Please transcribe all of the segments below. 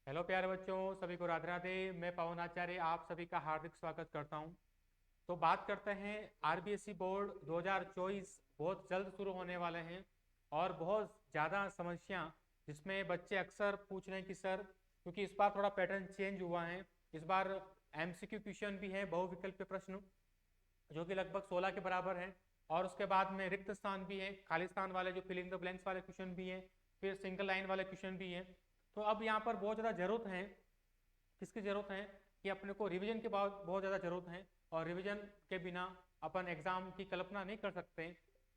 Hello प्यारे बच्चों, सभी को राधे राधे। मैं पवन आचार्य आप सभी का हार्दिक स्वागत करता हूं। तो बात करते हैं आरबीएसई बोर्ड 2024 बहुत जल्द शुरू होने वाले हैं और बहुत ज़्यादा समस्या जिसमें बच्चे अक्सर पूछ रहे हैं कि सर, क्योंकि इस बार थोड़ा पैटर्न चेंज हुआ है। इस बार एमसीक्यू क्वेश्चन भी है, बहुविकल्पीय प्रश्न जो कि लगभग 16 के बराबर है, और उसके बाद में रिक्त स्थान भी है, खाली स्थान वाले जो फिलिंग द ब्लैंक्स वाले क्वेश्चन भी हैं, फिर सिंगल लाइन वाले क्वेश्चन भी हैं। तो अब यहाँ पर बहुत ज़्यादा जरूरत है, किसकी जरूरत है कि अपने को रिवीजन की बहुत ज़्यादा जरूरत है, और रिवीजन के बिना अपन एग्जाम की कल्पना नहीं कर सकते।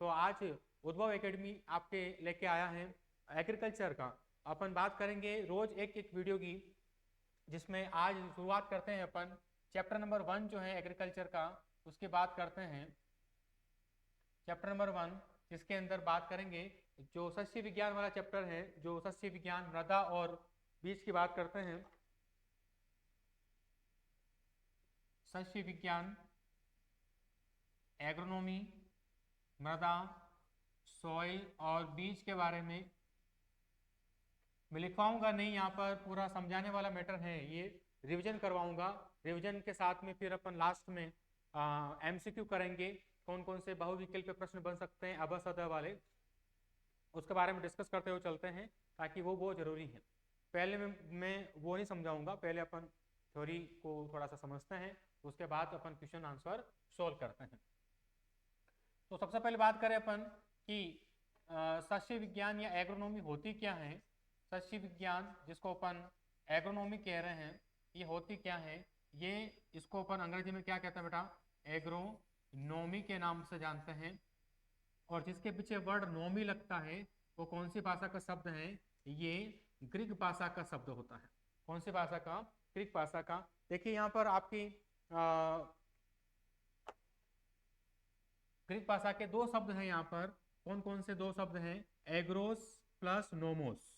तो आज उद्भव एकेडमी आपके लेके आया है एग्रीकल्चर का। अपन बात करेंगे रोज एक एक वीडियो की, जिसमें आज शुरुआत करते हैं अपन चैप्टर नंबर 1 जो है एग्रीकल्चर का, उसकी बात करते हैं। चैप्टर नंबर 1 जिसके अंदर बात करेंगे जो सस्य विज्ञान वाला चैप्टर है, जो सस्य विज्ञान मृदा और बीज की बात करते हैं। सस्य विज्ञान, एग्रोनॉमी, मृदा, सॉइल और बीज के बारे में मैं लिखवाऊंगा नहीं, यहाँ पर पूरा समझाने वाला मैटर है, ये रिवीजन करवाऊंगा। रिवीजन के साथ में फिर अपन लास्ट में एमसीक्यू करेंगे, कौन कौन से बहुविकल्पीय प्रश्न बन सकते हैं अभ सतह वाले, उसके बारे में डिस्कस करते हुए चलते हैं, ताकि वो बहुत जरूरी है। पहले मैं वो नहीं समझाऊंगा, पहले अपन थ्योरी को थोड़ा सा समझते हैं, उसके बाद अपन क्वेश्चन आंसर सोल्व करते हैं। तो सबसे पहले बात करें अपन कि सस्य विज्ञान या एग्रोनॉमी होती क्या है। सस्य विज्ञान जिसको अपन एग्रोनॉमी कह रहे हैं, ये होती क्या है, ये इसको अपन अंग्रेजी में क्या कहते हैं बेटा, एग्रोनॉमी के नाम से जानते हैं। और जिसके पीछे वर्ड नोमी लगता है वो कौन सी भाषा का शब्द है, ये ग्रीक भाषा का शब्द होता है। कौन सी भाषा का, ग्रीक भाषा का। देखिए यहाँ पर आपकी ग्रीक भाषा के दो शब्द हैं यहाँ पर। कौन कौन से दो शब्द हैं, agarose plus nomos.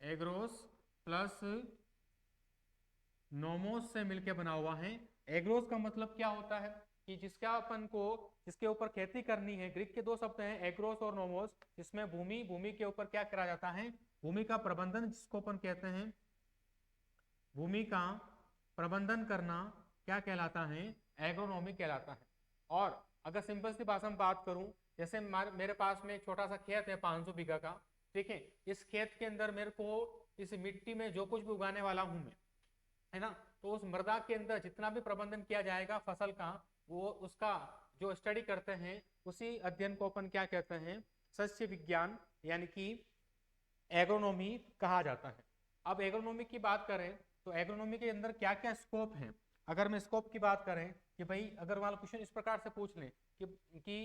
Agarose plus nomos से मिलकर बना हुआ है। एग्रोस का मतलब क्या होता है कि जिसका अपन को, जिसके ऊपर खेती करनी है। ग्रीक के दो शब्द हैं एग्रोस और नोमोस, जिसमें भूमि, भूमि के ऊपर क्या करा जाता है, भूमि का प्रबंधन जिसको अपन कहते हैं, भूमि का प्रबंधन करना क्या कहलाता है, एग्रोनॉमी कहलाता है। और अगर सिंपल सी भाषा में बात करूं, जैसे मेरे पास में एक छोटा सा खेत है 500 बीघा का, ठीक है। इस खेत के अंदर मेरे को इस मिट्टी में जो कुछ भी उगाने वाला हूं मैं, है ना, तो उस मृदा के अंदर जितना भी प्रबंधन किया जाएगा फसल का, वो उसका जो स्टडी करते हैं, उसी अध्ययन को अपन क्या कहते हैं, सस्य विज्ञान यानी कि एग्रोनॉमी कहा जाता है। अब एग्रोनॉमी की बात करें तो एग्रोनॉमी के अंदर क्या क्या स्कोप है। अगर मैं स्कोप की बात करें कि भाई अगर वाला क्वेश्चन इस प्रकार से पूछ लें कि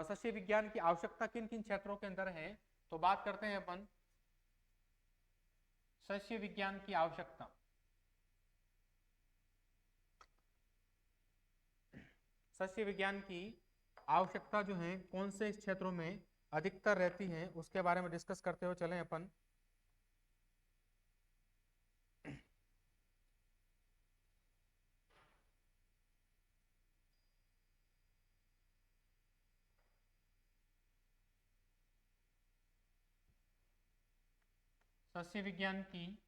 सस्य विज्ञान की आवश्यकता किन किन क्षेत्रों के अंदर है, तो बात करते हैं अपन सस्य विज्ञान की आवश्यकता। सस्य विज्ञान की आवश्यकता जो है कौन से क्षेत्रों में अधिकतर रहती है, उसके बारे में डिस्कस करते हुए चलें अपन। सस्य विज्ञान की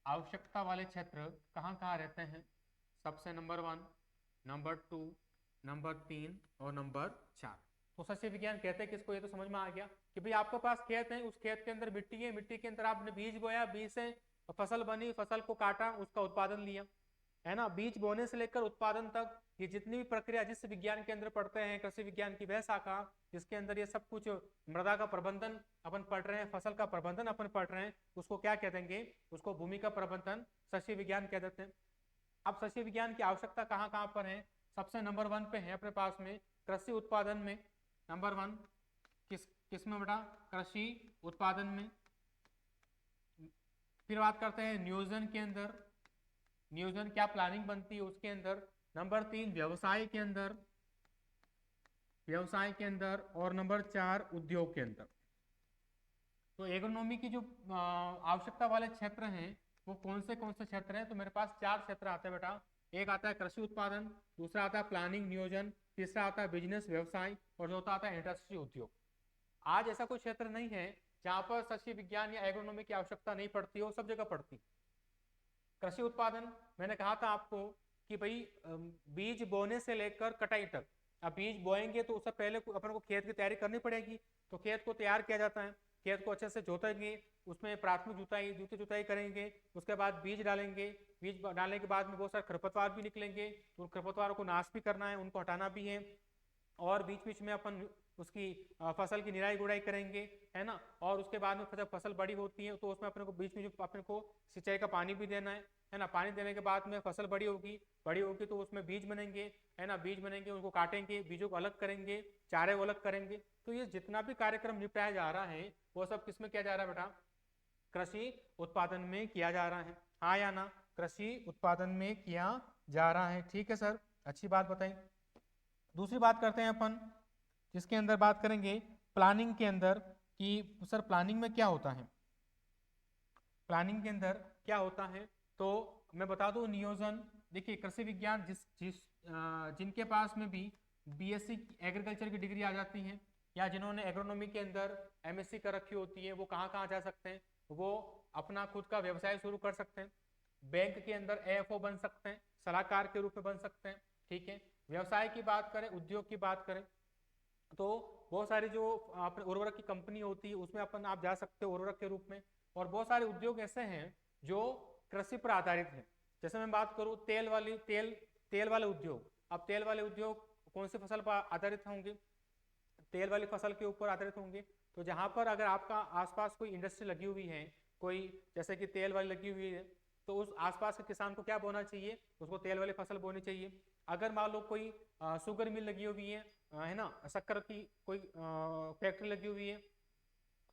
आवश्यकता वाले क्षेत्र कहाँ कहाँ रहते हैं, सबसे नंबर 1, नंबर 2, नंबर 3 और नंबर 4। तो सस्य विज्ञान कहते हैं किसको, ये तो समझ में आ गया कि भाई आपके पास खेत है, उस खेत के अंदर मिट्टी है, मिट्टी के अंदर आपने बीज बोया, बीज से फसल बनी, फसल को काटा, उसका उत्पादन लिया, है ना। बीज बोने से लेकर उत्पादन तक ये जितनी भी प्रक्रिया जिस विज्ञान के अंदर पढ़ते हैं, कृषि विज्ञान की वह शाखा जिसके अंदर ये सब कुछ, मृदा का प्रबंधन अपन पढ़ रहे हैं, फसल का प्रबंधन अपन पढ़ रहे हैं, उसको क्या कह देंगे, उसको भूमि का प्रबंधन सस्य विज्ञान कह देते हैं। अब सस्य विज्ञान की आवश्यकता कहाँ कहाँ पर है, सबसे नंबर 1 पे है अपने पास में कृषि उत्पादन में। नंबर 1 किस में बेटा, कृषि उत्पादन में। फिर बात करते हैं नियोजन के अंदर, नियोजन क्या प्लानिंग बनती है उसके अंदर। नंबर 3 व्यवसाय के अंदर, व्यवसाय के अंदर। और नंबर 4 उद्योग के अंदर। तो एग्रोनॉमी की जो आवश्यकता वाले क्षेत्र हैं वो कौन से क्षेत्र हैं, तो मेरे पास 4 क्षेत्र आते हैं बेटा। एक आता है कृषि उत्पादन, दूसरा आता है प्लानिंग नियोजन, तीसरा आता है बिजनेस व्यवसाय, और चौथा आता है इंडस्ट्री उद्योग। आज ऐसा कोई क्षेत्र नहीं है जहां पर सस्य विज्ञान या एग्रोनॉमी की आवश्यकता नहीं पड़ती हो, सब जगह पड़ती। कृषि उत्पादन, मैंने कहा था आपको कि भाई बीज बोने से लेकर कटाई तक। अब बीज बोएंगे तो उससे पहले अपन को खेत की तैयारी करनी पड़ेगी, तो खेत को तैयार किया जाता है, खेत को अच्छे से जोतेंगे, उसमें प्राथमिक जुताई करेंगे, उसके बाद बीज डालेंगे, बीज डालने के बाद में बहुत सारे खरपतवार भी निकलेंगे, तो उन खरपतवारों को नाश भी करना है, उनको हटाना भी है, और बीच बीच में अपन उसकी फसल की निराई गुड़ाई करेंगे, है ना। और उसके बाद में जब फसल बड़ी होती है तो उसमें अपने को बीच में अपने को सिंचाई का पानी भी देना है ना। पानी देने के बाद में फसल बड़ी होगी तो उसमें बीज बनेंगे, है ना। बीज बनेंगे, उनको काटेंगे, बीजों को अलग करेंगे, चारे को अलग करेंगे। तो ये जितना भी कार्यक्रम निपटाया जा रहा है वो सब किसमें किया जा रहा है बेटा? कृषि उत्पादन में किया जा रहा है, हाँ या ना? कृषि उत्पादन में किया जा रहा है, ठीक है सर, अच्छी बात बताई। दूसरी बात करते हैं अपन, जिसके अंदर बात करेंगे प्लानिंग के अंदर कि सर प्लानिंग में क्या होता है। प्लानिंग के अंदर क्या होता है तो मैं बता दूं, नियोजन। देखिए कृषि विज्ञान जिनके पास में भी बीएससी एग्रीकल्चर की डिग्री आ जाती है या जिन्होंने एग्रोनॉमी के अंदर एमएससी कर रखी होती है, वो कहाँ कहाँ जा सकते हैं? वो अपना खुद का व्यवसाय शुरू कर सकते हैं, बैंक के अंदर एएफओ बन सकते हैं, सलाहकार के रूप में बन सकते हैं, ठीक है। व्यवसाय की बात करें, उद्योग की बात करें, तो बहुत सारी जो अपने उर्वरक की कंपनी होती है उसमें अपन आप जा सकते हो उर्वरक के रूप में। और बहुत सारे उद्योग ऐसे हैं जो कृषि पर आधारित है। जैसे मैं बात करूं तेल वाले उद्योग। अब तेल वाले उद्योग कौन सी फसल पर आधारित होंगे? तेल वाली फसल के ऊपर आधारित होंगे। तो जहां पर अगर आपका आसपास कोई इंडस्ट्री लगी हुई है, कोई जैसे कि तेल वाली लगी हुई है, तो उस आसपास के किसान को क्या बोना चाहिए? उसको तेल वाली फसल बोनी चाहिए। अगर मान लो कोई शुगर मिल लगी हुई है ना, शक्कर की कोई फैक्ट्री लगी हुई है,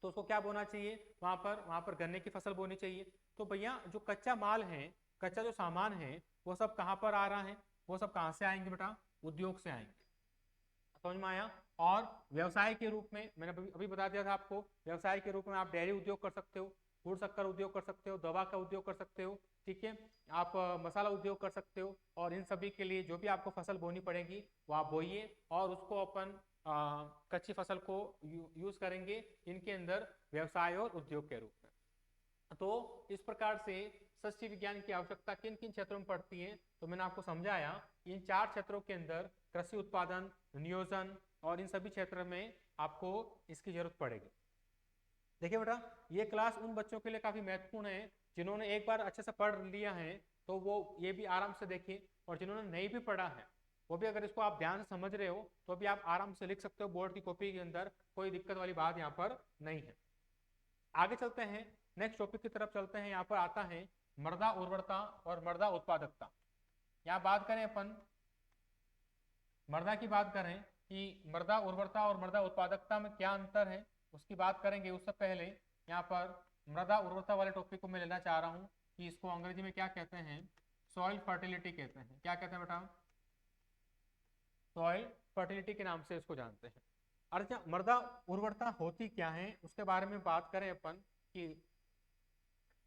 तो उसको क्या बोना चाहिए? वहां पर गन्ने की फसल बोनी चाहिए। तो भैया जो कच्चा माल है, कच्चा जो सामान है, वो सब कहाँ पर आ रहा है? वो सब कहाँ से आएंगे बेटा? उद्योग से आएंगे, समझ में आया। और व्यवसाय के रूप में मैंने अभी बता दिया था आपको, व्यवसाय के रूप में आप डेयरी उद्योग कर सकते हो, गुड़ शक्कर उद्योग कर सकते हो, दवा का उद्योग कर सकते हो, ठीक है। आप मसाला उद्योग कर सकते हो। और इन सभी के लिए जो भी आपको फसल बोनी पड़ेगी वो आप बोइए, और उसको अपन कच्ची फसल को यूज करेंगे इनके अंदर व्यवसाय और उद्योग के रूप में। तो इस प्रकार से सस्य विज्ञान की आवश्यकता किन किन क्षेत्रों में पड़ती है, तो मैंने आपको समझाया। इन 4 क्षेत्रों के अंदर कृषि उत्पादन, नियोजन और इन सभी क्षेत्रों में आपको इसकी जरूरत पड़ेगी। देखिए बेटा, ये क्लास उन बच्चों के लिए काफी महत्वपूर्ण है जिन्होंने एक बार अच्छे से पढ़ लिया है, तो वो ये भी आराम से देखें। और जिन्होंने नहीं भी पढ़ा है वो भी अगर इसको आप ध्यान से समझ रहे हो तो भी आप आराम से लिख सकते हो बोर्ड की कॉपी के अंदर, कोई दिक्कत वाली बात यहाँ पर नहीं है। आगे चलते हैं, नेक्स्ट टॉपिक की तरफ चलते हैं। यहाँ पर आता है मृदा उर्वरता और मृदा उत्पादकता। यहाँ बात करें अपन मृदा की बात करें कि मृदा उर्वरता और मृदा उत्पादकता में क्या अंतर है, उसकी बात करेंगे। उससे पहले यहाँ पर मृदा उर्वरता वाले टॉपिक को मैं लेना चाह रहा हूँ कि इसको अंग्रेजी में क्या कहते हैं? सॉइल फर्टिलिटी कहते हैं। क्या कहते हैं बेटा? सॉइल फर्टिलिटी के नाम से इसको जानते हैं। अच्छा, मृदा उर्वरता होती क्या है उसके बारे में बात करें अपन कि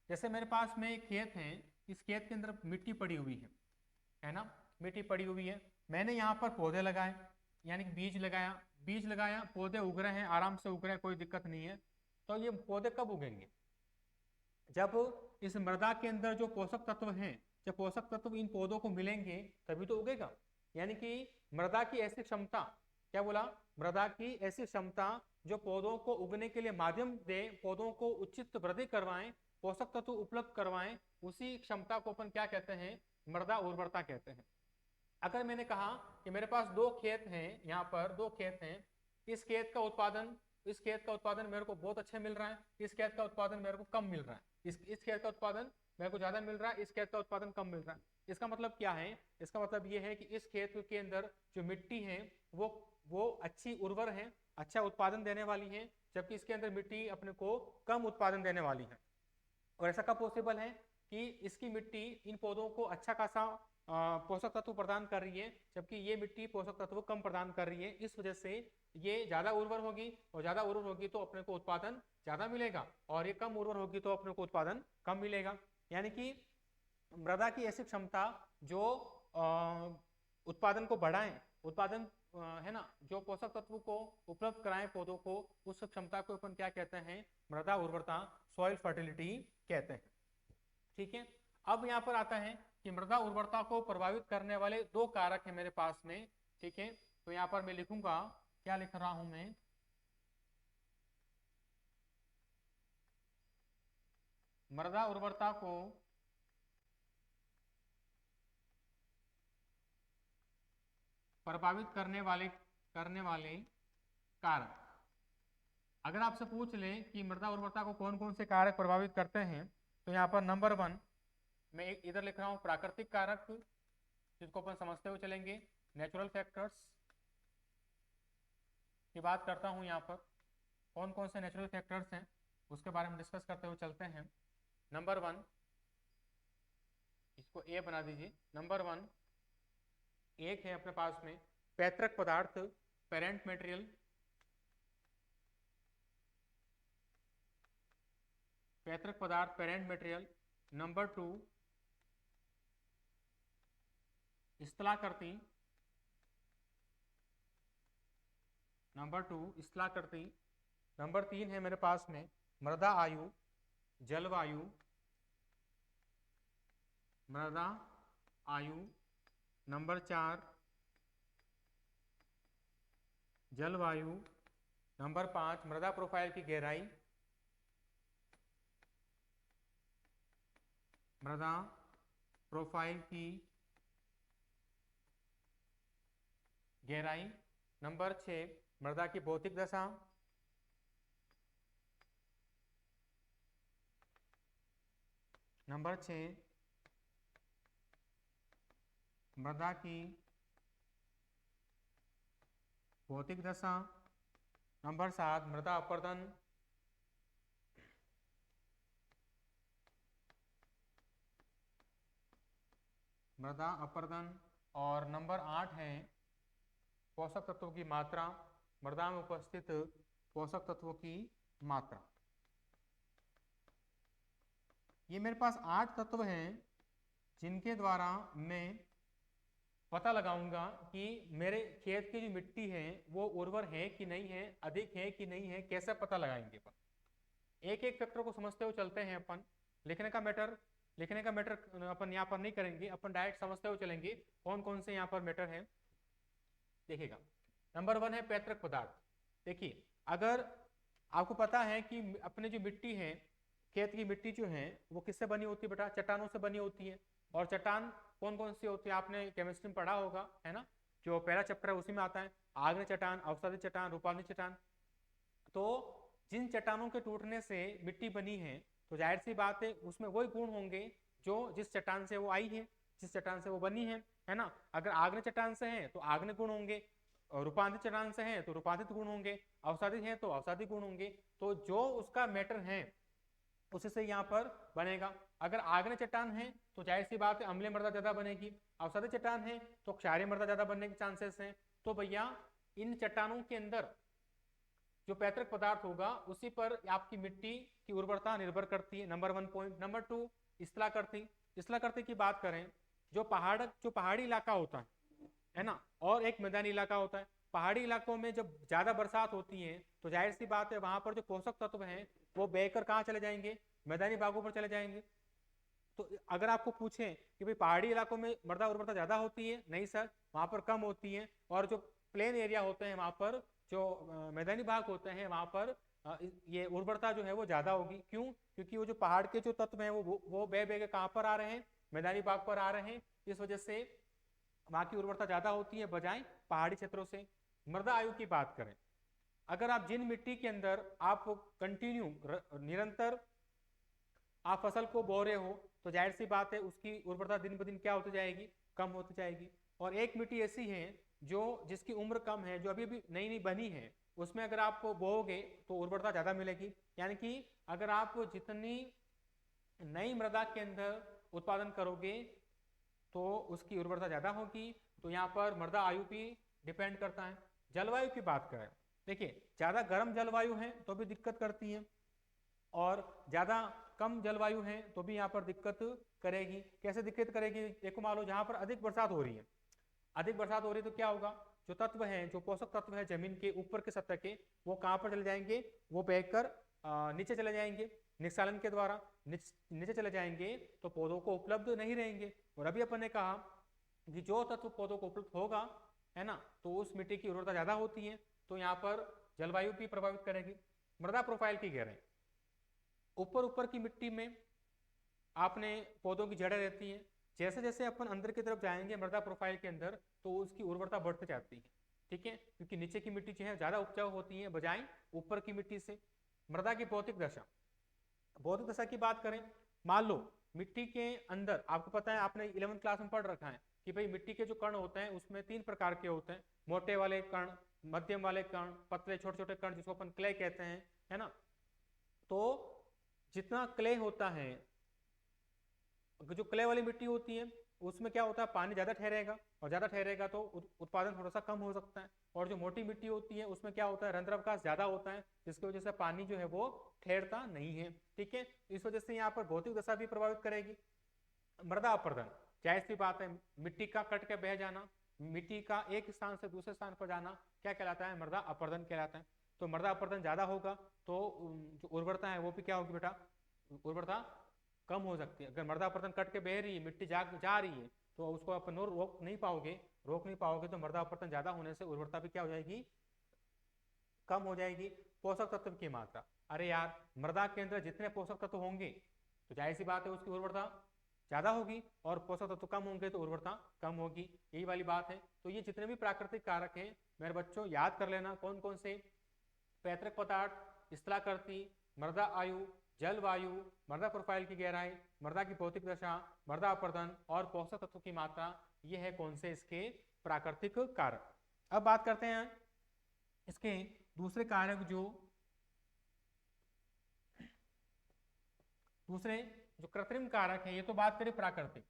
जैसे मेरे पास में एक खेत है, इस खेत के अंदर मिट्टी पड़ी हुई है ना, मिट्टी पड़ी हुई है। मैंने यहाँ पर पौधे लगाए, यानी कि बीज लगाया, पौधे उग रहे हैं, आराम से उग रहे हैं, कोई दिक्कत नहीं है। तो ये पौधे कब उगेंगे? जब इस मृदा के अंदर जो पोषक तत्व हैं, जब पोषक तत्व इन पौधों को मिलेंगे तभी तो उगेगा। यानी कि मृदा की ऐसी क्षमता, क्या बोला? मृदा की ऐसी क्षमता जो पौधों को उगने के लिए माध्यम दे, पौधों को उचित वृद्धि करवाएं, पोषक तत्व उपलब्ध करवाएं, उसी क्षमता को अपन क्या कहते हैं? मृदा उर्वरता कहते हैं। अगर मैंने कहा कि मेरे पास 2 खेत हैं, यहाँ पर 2 खेत हैं, इस खेत का उत्पादन मेरे को बहुत अच्छा मिल रहा है, इस खेत का उत्पादन मेरे को कम मिल रहा है, इस खेत का उत्पादन मेरे को ज्यादा मिल रहा है, इस खेत का उत्पादन कम मिल रहा है। इसका मतलब क्या है? इसका मतलब ये है कि इस खेत के अंदर जो मिट्टी है वो अच्छी उर्वर है, अच्छा उत्पादन देने वाली है, जबकि इसके अंदर मिट्टी अपने को कम उत्पादन देने वाली है। और ऐसा कब पॉसिबल है कि इसकी मिट्टी इन पौधों को अच्छा खासा पोषक तत्व प्रदान कर रही है, जबकि ये मिट्टी पोषक तत्व कम प्रदान कर रही है। इस वजह से ये ज्यादा उर्वर होगी, और ज्यादा उर्वर होगी तो अपने को उत्पादन ज्यादा मिलेगा, और ये कम उर्वर होगी तो अपने को उत्पादन कम मिलेगा। यानी कि मृदा की ऐसी क्षमता जो उत्पादन को बढ़ाएं, उत्पादन है ना, जो पोषक तत्व को उपलब्ध कराएं पौधों को, उस क्षमता को अपन क्या कहते हैं, मृदा उर्वरता, सॉइल फर्टिलिटी कहते हैं। ठीक है, अब यहाँ पर आता है कि मृदा उर्वरता को प्रभावित करने वाले दो कारक हैं मेरे पास में। ठीक है, तो यहाँ पर मैं लिखूंगा, क्या लिख रहा हूं मैं, मृदा उर्वरता को प्रभावित करने वाले कारक। अगर आपसे पूछ ले कि मृदा उर्वरता को कौन कौन से कारक प्रभावित करते हैं, तो यहाँ पर नंबर 1 मैं इधर लिख रहा हूँ प्राकृतिक कारक, जिसको अपन समझते हुए चलेंगे, नेचुरल फैक्टर्स की बात करता हूँ। यहाँ पर कौन कौन से नेचुरल फैक्टर्स हैं उसके बारे में डिस्कस करते हुए चलते हैं। नंबर 1, इसको ए बना दीजिए। नंबर 1 एक है अपने पास में पैतृक पदार्थ, पेरेंट मटेरियल, पैतृक पदार्थ, पेरेंट मटेरियल। नंबर 2 स्थलाकृति, नंबर 2 स्थलाकृति। नंबर 3 है मेरे पास में मृदा आयु, जलवायु, मृदा आयु। नंबर 4 जलवायु। नंबर 5 मृदा प्रोफाइल की गहराई, मृदा प्रोफाइल की गहराई। नंबर 6 मृदा की भौतिक दशा। नंबर 6 मृदा की भौतिक दशा। नंबर 7 मृदा अपर्दन। मृदा अपर्दन। और नंबर 8 है पोषक तत्वों की मात्रा, मृदा में उपस्थित पोषक तत्वों की मात्रा। ये मेरे पास 8 तत्व हैं जिनके द्वारा मैं पता लगाऊंगा कि मेरे खेत की जो मिट्टी है वो उर्वर है कि नहीं है, अधिक है कि नहीं है। कैसे पता लगाएंगे अपन, एक एक फैक्टर को समझते हुए चलते हैं। अपन लिखने का मैटर अपन यहाँ पर नहीं करेंगे, अपन डायरेक्ट समझते हुए चलेंगे कौन कौन से यहाँ पर मैटर है। देखिएगा, नंबर 1 है पैतृक पदार्थ। देखिए, अगर आपको पता है कि अपने जो मिट्टी है, खेत की मिट्टी जो है वो किससे बनी होती है बेटा, चट्टानों से बनी होती है। और चट्टान कौन कौन सी होती है, आपने केमिस्ट्री में पढ़ा होगा, है ना, जो पहला चैप्टर है उसी में आता है, आग्नेय चट्टान, अवसादी चट्टान, रूपांतरित चट्टान। तो जिन चट्टानों के टूटने से मिट्टी बनी है, तो जाहिर सी बात है उसमें वही गुण होंगे जो जिस चट्टान से वो आई है, जिस चट्टान से वो बनी है ना। अगर आग्नेय चट्टान से है तो आग्नेय गुण होंगे, और रूपांतरित चट्टान से है तो रूपांतरित गुण होंगे, अवसादी है तो अवसादी गुण होंगे। तो जो उसका मैटर है उसी से यहाँ पर बनेगा। अगर आग्नेय चट्टान है तो जाहिर सी बात है अम्लीय मृदा ज्यादा बनेगी, अवसादी चट्टान है तो क्षारीय मृदा ज्यादा बनने के चांसेस हैं। तो भैया इन चट्टानों के अंदर जो पैतृक पदार्थ होगा उसी पर आपकी मिट्टी की उर्वरता निर्भर करती है। Number 1 point. नंबर 2 स्थलाकृति की बात करें, जो पहाड़ी इलाका होता है ना, और एक मैदानी इलाका होता है। पहाड़ी इलाकों में जब ज्यादा बरसात होती है तो जाहिर सी बात है वहां पर जो पोषक तत्व हैं वो बहकर कहाँ चले जाएंगे, मैदानी भागों पर चले जाएंगे। तो अगर आपको पूछें कि भाई पहाड़ी इलाकों में मृदा उर्वरता ज्यादा होती है, नहीं सर, वहां पर कम होती है। और जो प्लेन एरिया होते हैं वहां पर, जो मैदानी भाग होते हैं वहां पर ये उर्वरता जो है वो ज्यादा होगी। क्यों? क्योंकि वो जो पहाड़ के जो तत्व हैं वो बह बह के कहाँ पर आ रहे हैं, मैदानी भाग पर आ रहे हैं। इस वजह से वहां की उर्वरता ज्यादा होती है बजाय पहाड़ी क्षेत्रों से। मृदा आयु की बात करें, अगर आप जिन मिट्टी के अंदर आप कंटिन्यू निरंतर आप फसल को बो रहे हो तो जाहिर सी बात है उसकी उर्वरता दिन ब दिन क्या होती जाएगी, कम होती जाएगी। और एक मिट्टी ऐसी है जो जिसकी उम्र कम है, जो अभी अभी नई नई बनी है, उसमें अगर आप बोओगे तो उर्वरता ज्यादा मिलेगी। यानी कि अगर आप जितनी नई मृदा के अंदर उत्पादन करोगे तो उसकी उर्वरता ज्यादा होगी। तो यहाँ पर मृदा आयु भी डिपेंड करता है। जलवायु की बात करें, देखिए ज्यादा गर्म जलवायु है तो भी दिक्कत करती है, और ज्यादा कम जलवायु है तो भी यहाँ पर दिक्कत करेगी। कैसे दिक्कत करेगी? देखो मान लो जहाँ पर अधिक बरसात हो रही है तो क्या होगा, जो तत्व हैं, जो पोषक तत्व है जमीन के ऊपर के सतह के, वो कहाँ पर चले जाएंगे, वो बहकर नीचे चले जाएंगे निस्सालन के द्वारा। नीचे चले जाएंगे तो पौधों को उपलब्ध नहीं रहेंगे। और अभी अपन ने कहा कि जो तत्व पौधों को उपलब्ध होगा, है ना, तो उस मिट्टी की उर्वरता ज्यादा होती है। तो यहाँ पर जलवायु भी प्रभावित करेगी। मृदा प्रोफाइल की कह रहे हैं, ऊपर ऊपर की मिट्टी में आपने पौधों की जड़ें रहती हैं। जैसे जैसे अपन अंदर की तरफ जाएंगे मृदा प्रोफाइल के अंदर, तो उसकी उर्वरता बढ़ती जाती है। ठीक है, क्योंकि नीचे की मिट्टी जो है ज्यादा उपजाऊ होती है बजाय ऊपर की मिट्टी से। मृदा की भौतिक दशा, भौतिक दशा की बात करें, मान लो मिट्टी के अंदर, आपको पता है आपने 11वीं क्लास में पढ़ रखा है कि भाई मिट्टी के जो कण होते हैं उसमें 3 प्रकार के होते हैं, मोटे वाले कण, मध्यम वाले कण, पतले छोटे छोटे कण जिसको अपन क्ले कहते हैं, है ना। तो जितना क्ले होता है, जो क्ले वाली मिट्टी होती है उसमें क्या होता है, पानी ज्यादा ठहरेगा, और ज्यादा ठहरेगा तो उत्पादन थोड़ा सा कम हो सकता है। और जो मोटी मिट्टी होती है उसमें क्या होता है, रंध्रावकाश ज्यादा होता है, जिसकी वजह से पानी जो है वो ठहरता नहीं है। ठीक है, इस वजह से यहाँ पर भौतिक दशा भी प्रभावित करेगी। मृदा अपरदन, जायज सी बात है, मिट्टी का कट के बह जाना, मिट्टी का एक स्थान से दूसरे स्थान पर जाना क्या कहलाता है, मृदा अपरदन कहलाता है। तो मृदा अपरदन ज्यादा होगा तो जो उर्वरता है वो भी क्या होगी बेटा, उर्वरता कम हो सकती है। अगर मृदा अपरदन कट के बह रही है, मिट्टी जा रही है, तो उसको अपन रोक नहीं पाओगे, तो मृदा अपरदन ज्यादा होने से उर्वरता भी क्या हो जाएगी, कम हो जाएगी। पोषक तत्व की मात्रा, अरे यार मृदा के अंदर जितने पोषक तत्व होंगे तो जाहिर सी बात है उसकी उर्वरता ज्यादा होगी, और पोषक तत्व कम होंगे तो उर्वरता कम होगी, यही वाली बात है। तो ये जितने भी प्राकृतिक कारक हैं मेरे बच्चों याद कर लेना, कौन कौन से, पैतृक पदार्थ, स्थलाकृति, मृदा आयु, जलवायु, मृदा प्रोफाइल की गहराई, मृदा की भौतिक दशा, मृदा अपरदन और पोषक तत्व की मात्रा, ये है कौन से इसके प्राकृतिक कारक। अब बात करते हैं इसके दूसरे कारक, दूसरे जो कृत्रिम कारक है, ये तो बात करें प्राकृतिक।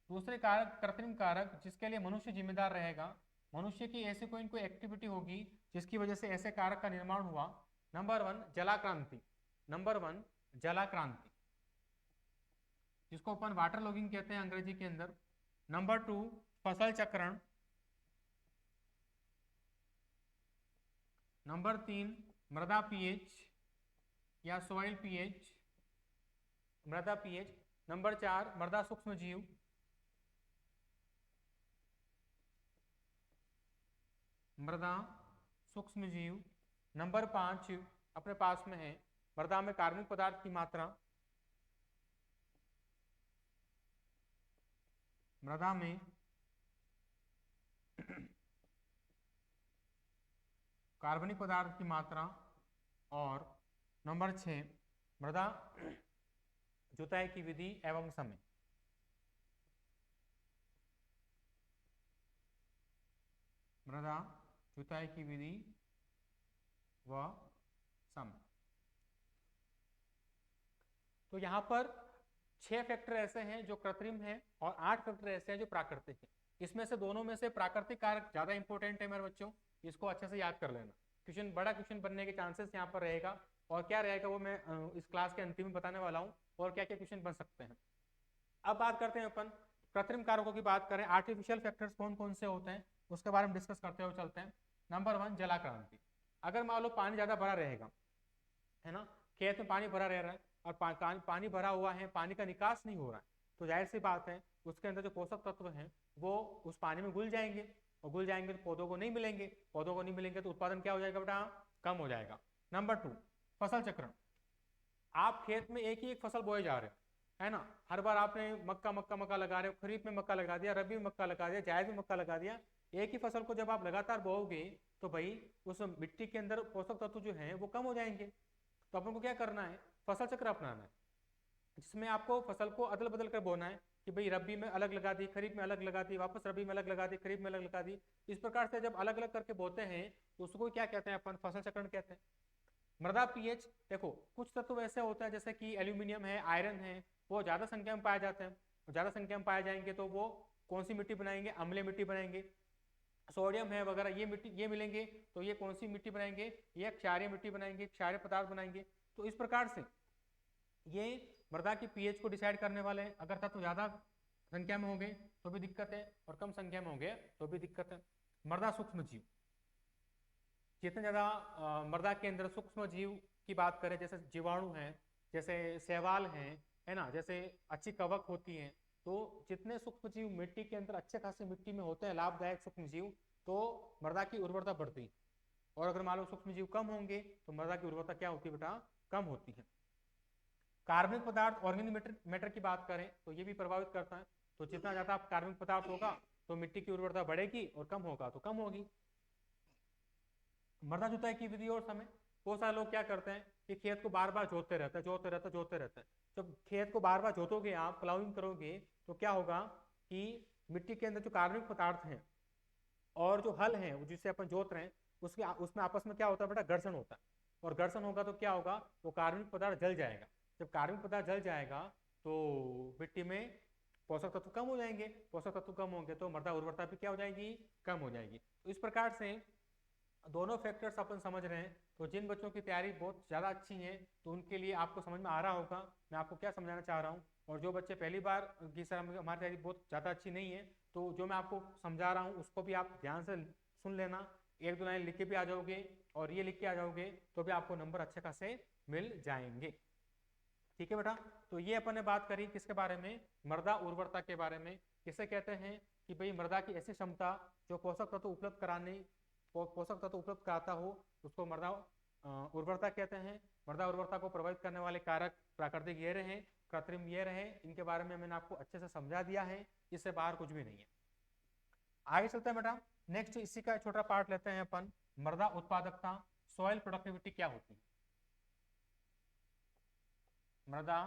दूसरे कारक कृत्रिम कारक जिसके लिए मनुष्य जिम्मेदार रहेगा, मनुष्य की ऐसी कोई एक्टिविटी होगी जिसकी वजह से ऐसे कारक का निर्माण हुआ। नंबर 1 जलाक्रांति, जिसको अपन वाटर लॉगिंग कहते हैं अंग्रेजी के अंदर। नंबर 2 फसल चक्रण। नंबर 3 मृदा पीएच या सॉइल पीएच, मृदा पीएच। नंबर 4 मृदा सूक्ष्म जीव। मृदा सूक्ष्म जीव। नंबर 5 अपने पास में है मृदा में कार्बनिक पदार्थ की मात्रा, मृदा में कार्बनिक पदार्थ की मात्रा। और नंबर 6 मृदा जुताई की विधि एवं समय। मृदा जुताई की विधि व समय। तो यहाँ पर 6 फैक्टर ऐसे हैं जो कृत्रिम हैं और 8 फैक्टर ऐसे हैं जो प्राकृतिक हैं। इसमें से दोनों में से प्राकृतिक कारक ज्यादा इंपॉर्टेंट है मेरे बच्चों, इसको अच्छे से याद कर लेना। क्वेश्चन, बड़ा क्वेश्चन बनने के चांसेस यहाँ पर रहेगा, और क्या रहेगा वो मैं इस क्लास के अंतिम में बताने वाला हूँ, और क्या क्या क्वेश्चन बन सकते हैं। अब बात करते हैं अपन कृत्रिम कारकों की बात करें, आर्टिफिशियल फैक्टर्स कौन कौन से होते हैं उसके बारे में डिस्कस करते हुए चलते हैं। नंबर 1 जलाक्रांति। अगर मान लो पानी ज्यादा भरा रहेगा, है ना, खेत में पानी भरा रह रहा है और पानी भरा हुआ है, पानी का निकास नहीं हो रहा है, तो जाहिर सी बात है उसके अंदर जो पोषक तत्व हैं वो उस पानी में घुल जाएंगे, और घुल जाएंगे तो पौधों को नहीं मिलेंगे, तो उत्पादन क्या हो जाएगा बेटा, कम हो जाएगा। नंबर 2 फसल चक्रण। आप खेत में एक ही एक फसल बोए जा रहे हो, है ना, हर बार आपने मक्का लगा रहे हो, खरीफ में मक्का लगा दिया, रबी में मक्का लगा दिया, जायद में मक्का लगा दिया। एक ही फसल को जब आप लगातार बोओगे तो भाई उस मिट्टी के अंदर पोषक तत्व जो है वो कम हो जाएंगे। तो अपन को क्या करना है, फसल चक्र अपनाना है, जिसमें आपको फसल को अदल बदल कर बोना है कि भाई रबी में अलग लगा दी, खरीफ में अलग लगा दी, वापस रबी में अलग लगा दी, खरीफ में अलग लगा दी। इस प्रकार से जब अलग अलग करके बोते हैं उसको क्या कहते हैं अपन, फसल चक्रण कहते हैं। मृदा पीएच, देखो कुछ तत्व ऐसे होते हैं जैसे कि एल्यूमिनियम है, आयरन है, वो ज्यादा संख्या में पाए जाते हैं, ज्यादा संख्या में पाए जाएंगे तो वो कौन सी मिट्टी बनाएंगे, अम्लीय मिट्टी बनाएंगे। सोडियम है वगैरह, ये मिलेंगे तो ये कौन सी मिट्टी बनाएंगे, ये क्षारीय मिट्टी बनाएंगे, क्षारीय पदार्थ बनाएंगे। तो इस प्रकार से ये मृदा की पीएच को डिसाइड करने वाले हैं। अगर तत्व ज्यादा संख्या में होंगे तो भी दिक्कत है, और कम संख्या में होंगे तो भी दिक्कत है। मृदा सूक्ष्म जीव, जितने ज्यादा मृदा के अंदर सूक्ष्म जीव की बात करें, जैसे जीवाणु हैं, जैसे शैवाल हैं, है ना, जैसे अच्छी कवक होती है, तो जितने सूक्ष्म जीव मिट्टी के अंदर अच्छे खासे मिट्टी में होते हैं, लाभदायक सूक्ष्म जीव, तो मृदा की उर्वरता बढ़ती है। और अगर मान लो सूक्ष्म जीव कम होंगे तो मृदा की उर्वरता क्या होती है बेटा, कम होती है। कार्बनिक पदार्थ, ऑर्गेनिक मैटर की बात करें तो ये भी प्रभावित करता है। तो जितना ज्यादा कार्बनिक पदार्थ होगा तो मिट्टी की उर्वरता बढ़ेगी, और कम होगा तो कम होगी। मृदा जुताई की विधि और समय, बहुत सारे लोग क्या करते हैं कि खेत को बार बार जोतते रहते हैं, जोतते रहते हैं। जब खेत को बार बार जोतोगे आप, प्लाउइंग करोगे, तो क्या होगा कि मिट्टी के अंदर जो कार्बनिक पदार्थ हैं और जो हल है जिससे अपन जोत रहे हैं, उसके उसमें आपस में क्या होता है बेटा, घर्षण होता है। और घर्षण होगा तो क्या होगा, वो कार्बनिक पदार्थ जल जाएगा। जब कार्बनिक पदार्थ जल जाएगा तो मिट्टी में पोषक तत्व कम हो जाएंगे, पोषक तत्व कम होंगे तो मृदा उर्वरता भी क्या हो जाएगी, कम हो जाएगी। तो इस प्रकार से दोनों फैक्टर्स अपन समझ रहे हैं। तो जिन बच्चों की तैयारी बहुत ज़्यादा अच्छी है तो उनके लिए आपको समझ में आ रहा होगा मैं आपको क्या समझाना चाह रहा हूँ। और जो बच्चे पहली बार की सर हमारी तैयारी बहुत ज़्यादा अच्छी नहीं है, तो जो मैं आपको समझा रहा हूँ उसको भी आप ध्यान से सुन लेना, एक दो लाइन लिख के भी आ जाओगे, और ये लिख के आ जाओगे तो भी आपको नंबर अच्छे खासे मिल जाएंगे। ठीक है बेटा, तो ये अपन ने बात करी किसके बारे में, मृदा उर्वरता के बारे में। किसे कहते हैं कि भाई मृदा की ऐसी क्षमता जो पोषक तत्व उपलब्ध कराता हो, उसको मृदा उर्वरता कहते हैं। मृदा उर्वरता को प्रभावित करने वाले कारक प्राकृतिक ये रहे, कृत्रिम ये रहे, इनके बारे में मैंने आपको अच्छे से समझा दिया है, इससे बाहर कुछ भी नहीं है। आगे चलते हैं बेटा, नेक्स्ट इसी का छोटा पार्ट लेते हैं अपन, मृदा उत्पादकता, सॉइल प्रोडक्टिविटी क्या होती है। मृदा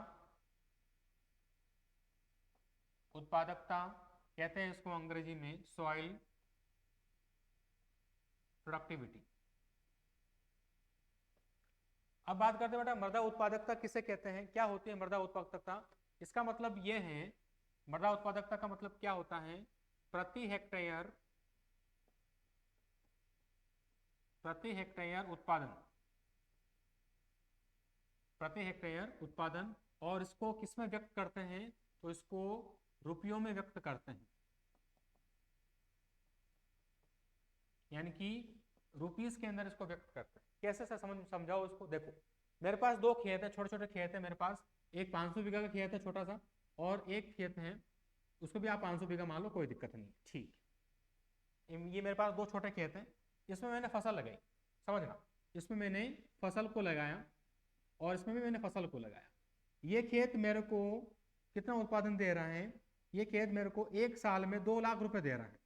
उत्पादकता कहते हैं इसको अंग्रेजी में सॉइल प्रोडक्टिविटी। अब बात करते हैं बेटा मृदा उत्पादकता किसे कहते हैं, क्या होती है मृदा उत्पादकता। इसका मतलब ये है, मृदा उत्पादकता का मतलब क्या होता है, प्रति हेक्टेयर उत्पादन, प्रति हेक्टेयर उत्पादन। और इसको किस में व्यक्त करते हैं, तो इसको रुपयों में व्यक्त करते हैं, यानी कि रुपीस के अंदर इसको व्यक्त करते हैं। कैसे से समझाओ इसको, देखो मेरे पास दो खेत है, छोटे छोटे खेत है मेरे पास, एक 500 बीघा का खेत है छोटा सा, और एक खेत है उसको भी आप 500 बीघा मान लो, कोई दिक्कत नहीं, ठीक। ये मेरे पास दो छोटे खेत हैं, इसमें मैंने फसल लगाई, समझना, इसमें मैंने फसल को लगाया और इसमें भी मैंने फसल को लगाया। ये खेत मेरे को कितना उत्पादन दे रहा है, ये खेत मेरे को एक साल में 2 लाख रुपए दे रहा है।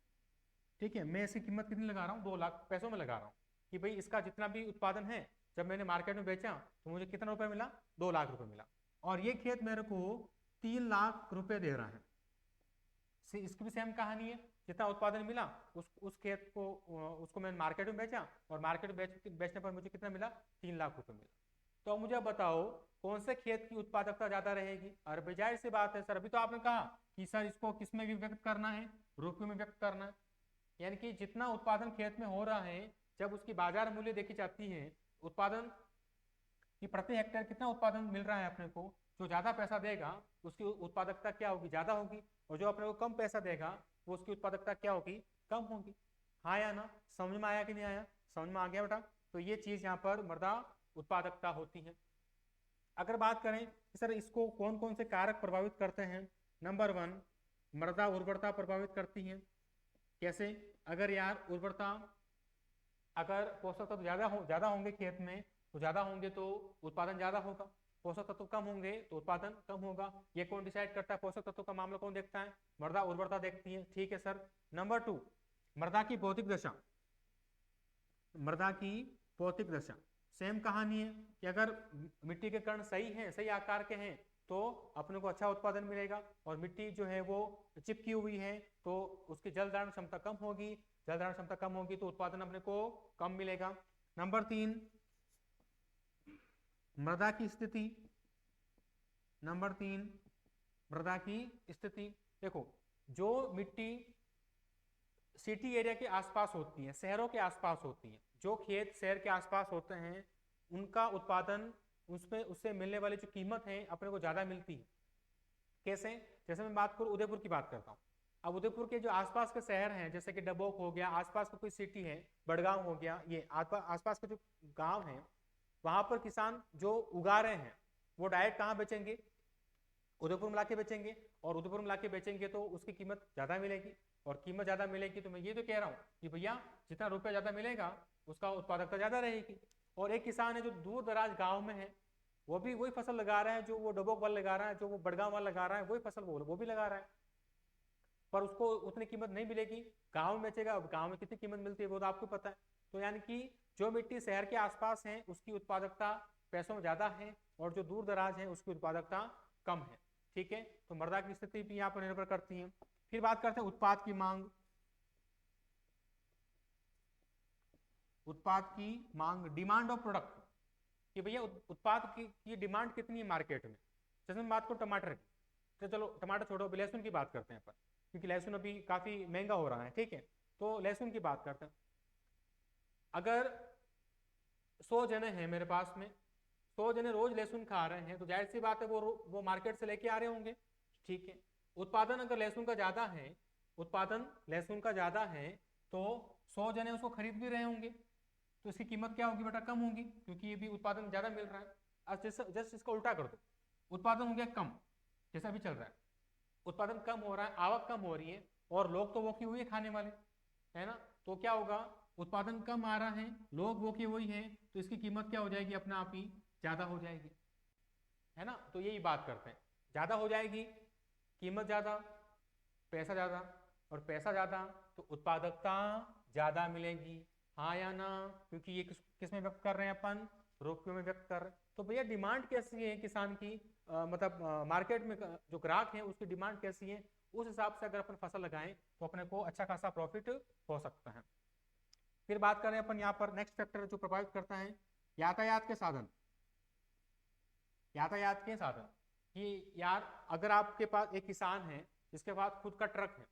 ठीक है, मैं इसकी कीमत कितनी लगा रहा हूँ, 2 लाख पैसों में लगा रहा हूँ, कि भाई इसका जितना भी उत्पादन है जब मैंने मार्केट में बेचा तो मुझे कितना रुपए मिला, 2 लाख रुपए मिला। और ये खेत मेरे को 3 लाख रुपए दे रहा है। इसकी भी सेम कहानी है, जितना उत्पादन मिला उस खेत को उसको मैंने मार्केट में बेचा, और मार्केट में बेचने पर मुझे कितना मिला, 3 लाख रुपए मिला। तो अब मुझे बताओ कौन से खेत की उत्पादकता ज्यादा रहेगी। और जाहिर सी बात है सर, अभी तो आपने कहा कि सर इसको किस में भी व्यक्त करना है, रुपये में व्यक्त करना है, यानी कि जितना उत्पादन खेत में हो रहा है, जब उसकी बाजार मूल्य देखी जाती है, उत्पादन कि प्रति हेक्टेयर कितना उत्पादन मिल रहा है अपने को, जो ज्यादा पैसा देगा उसकी उत्पादकता क्या होगी, ज्यादा होगी, और जो अपने को कम पैसा देगा वो उसकी उत्पादकता क्या होगी, कम होगी। हाँ या ना, समझ में आया कि नहीं आया, समझ में आ गया बेटा। तो ये चीज यहाँ पर मृदा उत्पादकता होती है। अगर बात करें कि सर इसको कौन कौन से कारक प्रभावित करते हैं, नंबर 1 मृदा उर्वरता प्रभावित करती है। कैसे, अगर यार उर्वरता, अगर पोषक तत्व ज्यादा होंगे खेत में तो ज्यादा होंगे तो उत्पादन ज्यादा होगा, पोषक तत्व कम होंगे तो उत्पादन कम होगा। ये कौन डिसाइड करता है, पोषक तत्व का मामला कौन देखता है, मृदा उर्वरता देखती है। ठीक है सर। नंबर 2 मृदा की भौतिक दशा, मृदा की भौतिक दशा सेम कहानी है कि अगर मिट्टी के कण सही हैं, सही आकार के हैं तो अपने को अच्छा उत्पादन मिलेगा, और मिट्टी जो है वो चिपकी हुई है तो उसकी जल धारण क्षमता कम होगी, जल धारण क्षमता कम होगी तो उत्पादन अपने को कम मिलेगा। नंबर 3 मृदा की स्थिति, नंबर 3 मृदा की स्थिति। देखो जो मिट्टी सिटी एरिया के आसपास होती है, शहरों के आसपास होती है, जो खेत शहर के आसपास होते हैं उनका उत्पादन, उसमें उससे मिलने वाली जो कीमत है अपने को ज्यादा मिलती है। कैसे, जैसे मैं बात करूं उदयपुर की बात करता हूँ, अब उदयपुर के जो आसपास के शहर हैं, जैसे कि डबोक हो गया, आसपास का कोई सिटी है, बड़गांव हो गया, ये आसपास के जो गांव हैं, वहां पर किसान जो उगा रहे हैं वो डायरेक्ट कहाँ बेचेंगे? उदयपुर में लाके बेचेंगे, और उदयपुर में लाके बेचेंगे तो उसकी कीमत ज्यादा मिलेगी, और कीमत ज्यादा मिलेगी तो मैं ये तो कह रहा हूँ कि भैया जितना रुपया ज्यादा मिलेगा उसका उत्पादकता ज्यादा रहेगी। और एक किसान है जो दूर दराज गाँव में है, वो भी वही फसल लगा रहा है जो वो डबोक वाला लगा रहा है, जो वो बड़गांव वाला लगा रहा है, वही फसल वो भी लगा रहा है, पर उसको उतनी कीमत नहीं मिलेगी। गांव में बेचेगा, अब गांव में कितनी कीमत मिलती है वो तो आपको पता है। तो यानी कि जो मिट्टी शहर के आसपास है उसकी उत्पादकता पैसों में ज्यादा है, और जो दूर दराज है उसकी उत्पादकता कम है। ठीक है, तो मृदा की स्थिति भी यहाँ पर निर्भर करती है। फिर बात करते हैं उत्पाद की मांग। उत्पाद की मांग, डिमांड ऑफ प्रोडक्ट, कि भैया उत्पाद की डिमांड कितनी है मार्केट में। जैसे मैं बात करूँ टमाटर की, तो चलो टमाटर छोड़ो, अभी लहसुन की बात करते हैं अपन, क्योंकि लहसुन अभी काफी महंगा हो रहा है। ठीक है, तो लहसुन की बात करते हैं। अगर 100 जने हैं मेरे पास में, 100 जने रोज लहसुन खा रहे हैं, तो जाहिर सी बात है वो मार्केट से लेके आ रहे होंगे। ठीक है, उत्पादन अगर लहसुन का ज्यादा है, उत्पादन लहसुन का ज्यादा है, तो 100 जने उसको खरीद भी रहे होंगे, तो इसकी कीमत क्या होगी बेटा? कम होगी, क्योंकि ये भी उत्पादन ज्यादा मिल रहा है। अब जस्ट इसका उल्टा कर दो, उत्पादन हो गया कम, जैसा भी चल रहा है, उत्पादन कम हो रहा है, आवक कम हो रही है, और लोग तो वो की हुई है खाने वाले, है ना। तो क्या होगा? उत्पादन कम आ रहा है, लोग वो के वही है, तो इसकी कीमत क्या हो जाएगी? अपने आप ही ज्यादा हो जाएगी, है ना। तो यही बात करते हैं, ज्यादा हो जाएगी, कीमत ज्यादा, पैसा ज्यादा, और पैसा ज्यादा तो उत्पादकता ज्यादा मिलेगी, हाँ या ना? क्योंकि ये किस में व्यक्त कर रहे हैं अपन? रुपयों में व्यक्त कर रहे हैं। तो भैया डिमांड कैसी है किसान की, मतलब मार्केट में जो ग्राहक है उसकी डिमांड कैसी है, उस हिसाब से अगर अपन फसल लगाएं तो अपने को अच्छा खासा प्रॉफिट हो सकता है। फिर बात करें अपन यहाँ पर, नेक्स्ट फैक्टर जो प्रभावित करता है, यातायात के साधन। यातायात के साधन कि यार अगर आपके पास एक किसान है जिसके पास खुद का ट्रक है,